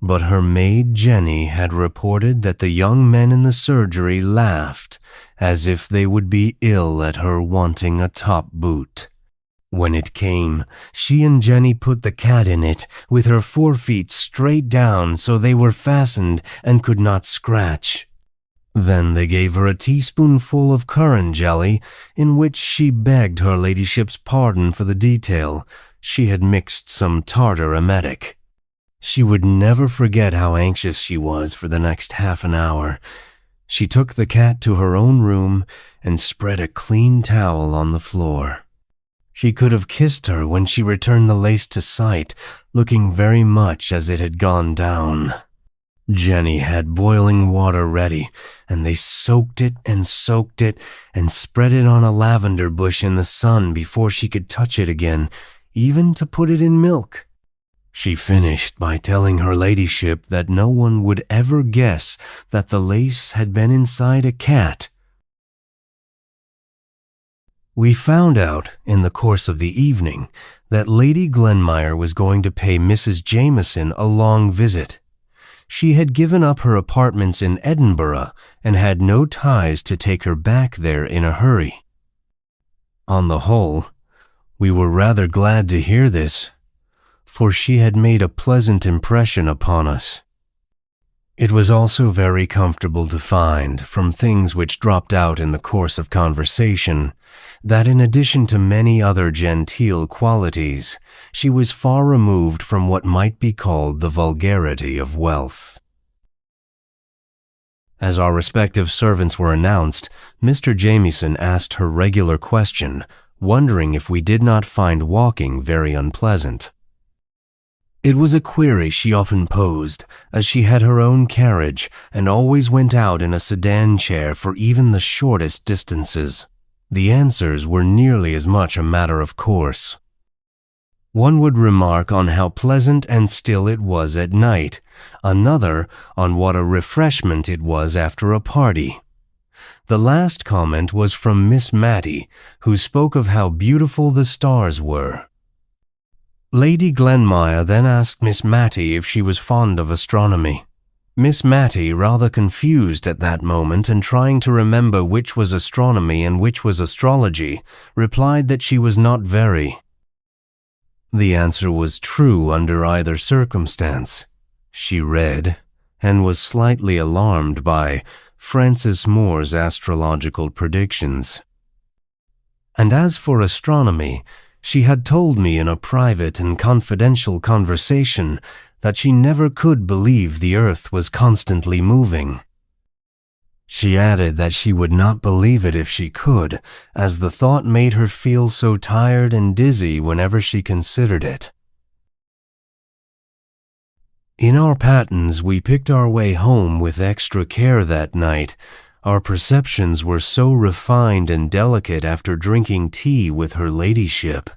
but her maid Jenny had reported that the young men in the surgery laughed as if they would be ill at her wanting a top boot. When it came, she and Jenny put the cat in it with her forefeet straight down so they were fastened and could not scratch. Then they gave her a teaspoonful of currant jelly, in which she begged her ladyship's pardon for the detail. She had mixed some tartar emetic. She would never forget how anxious she was for the next half an hour. She took the cat to her own room and spread a clean towel on the floor. She could have kissed her when she returned the lace to sight, looking very much as it had gone down. Jenny had boiling water ready, and they soaked it and spread it on a lavender bush in the sun before she could touch it again, even to put it in milk. She finished by telling her ladyship that no one would ever guess that the lace had been inside a cat. We found out in the course of the evening that Lady Glenmire was going to pay Mrs. Jameson a long visit. She had given up her apartments in Edinburgh and had no ties to take her back there in a hurry. On the whole, we were rather glad to hear this, for she had made a pleasant impression upon us. It was also very comfortable to find, from things which dropped out in the course of conversation, that in addition to many other genteel qualities, she was far removed from what might be called the vulgarity of wealth. As our respective servants were announced, Mr. Jameson asked her regular question, wondering if we did not find walking very unpleasant. It was a query she often posed, as she had her own carriage and always went out in a sedan chair for even the shortest distances. The answers were nearly as much a matter of course. One would remark on how pleasant and still it was at night, another on what a refreshment it was after a party. The last comment was from Miss Matty, who spoke of how beautiful the stars were. Lady Glenmire then asked Miss Matty if she was fond of astronomy. Miss Matty, rather confused at that moment and trying to remember which was astronomy and which was astrology, replied that she was not very. The answer was true under either circumstance. She read, and was slightly alarmed by Francis Moore's astrological predictions. And as for astronomy, she had told me in a private and confidential conversation that she never could believe the earth was constantly moving. She added that she would not believe it if she could, as the thought made her feel so tired and dizzy whenever she considered it. In our pattens, we picked our way home with extra care that night. Our perceptions were so refined and delicate after drinking tea with her ladyship.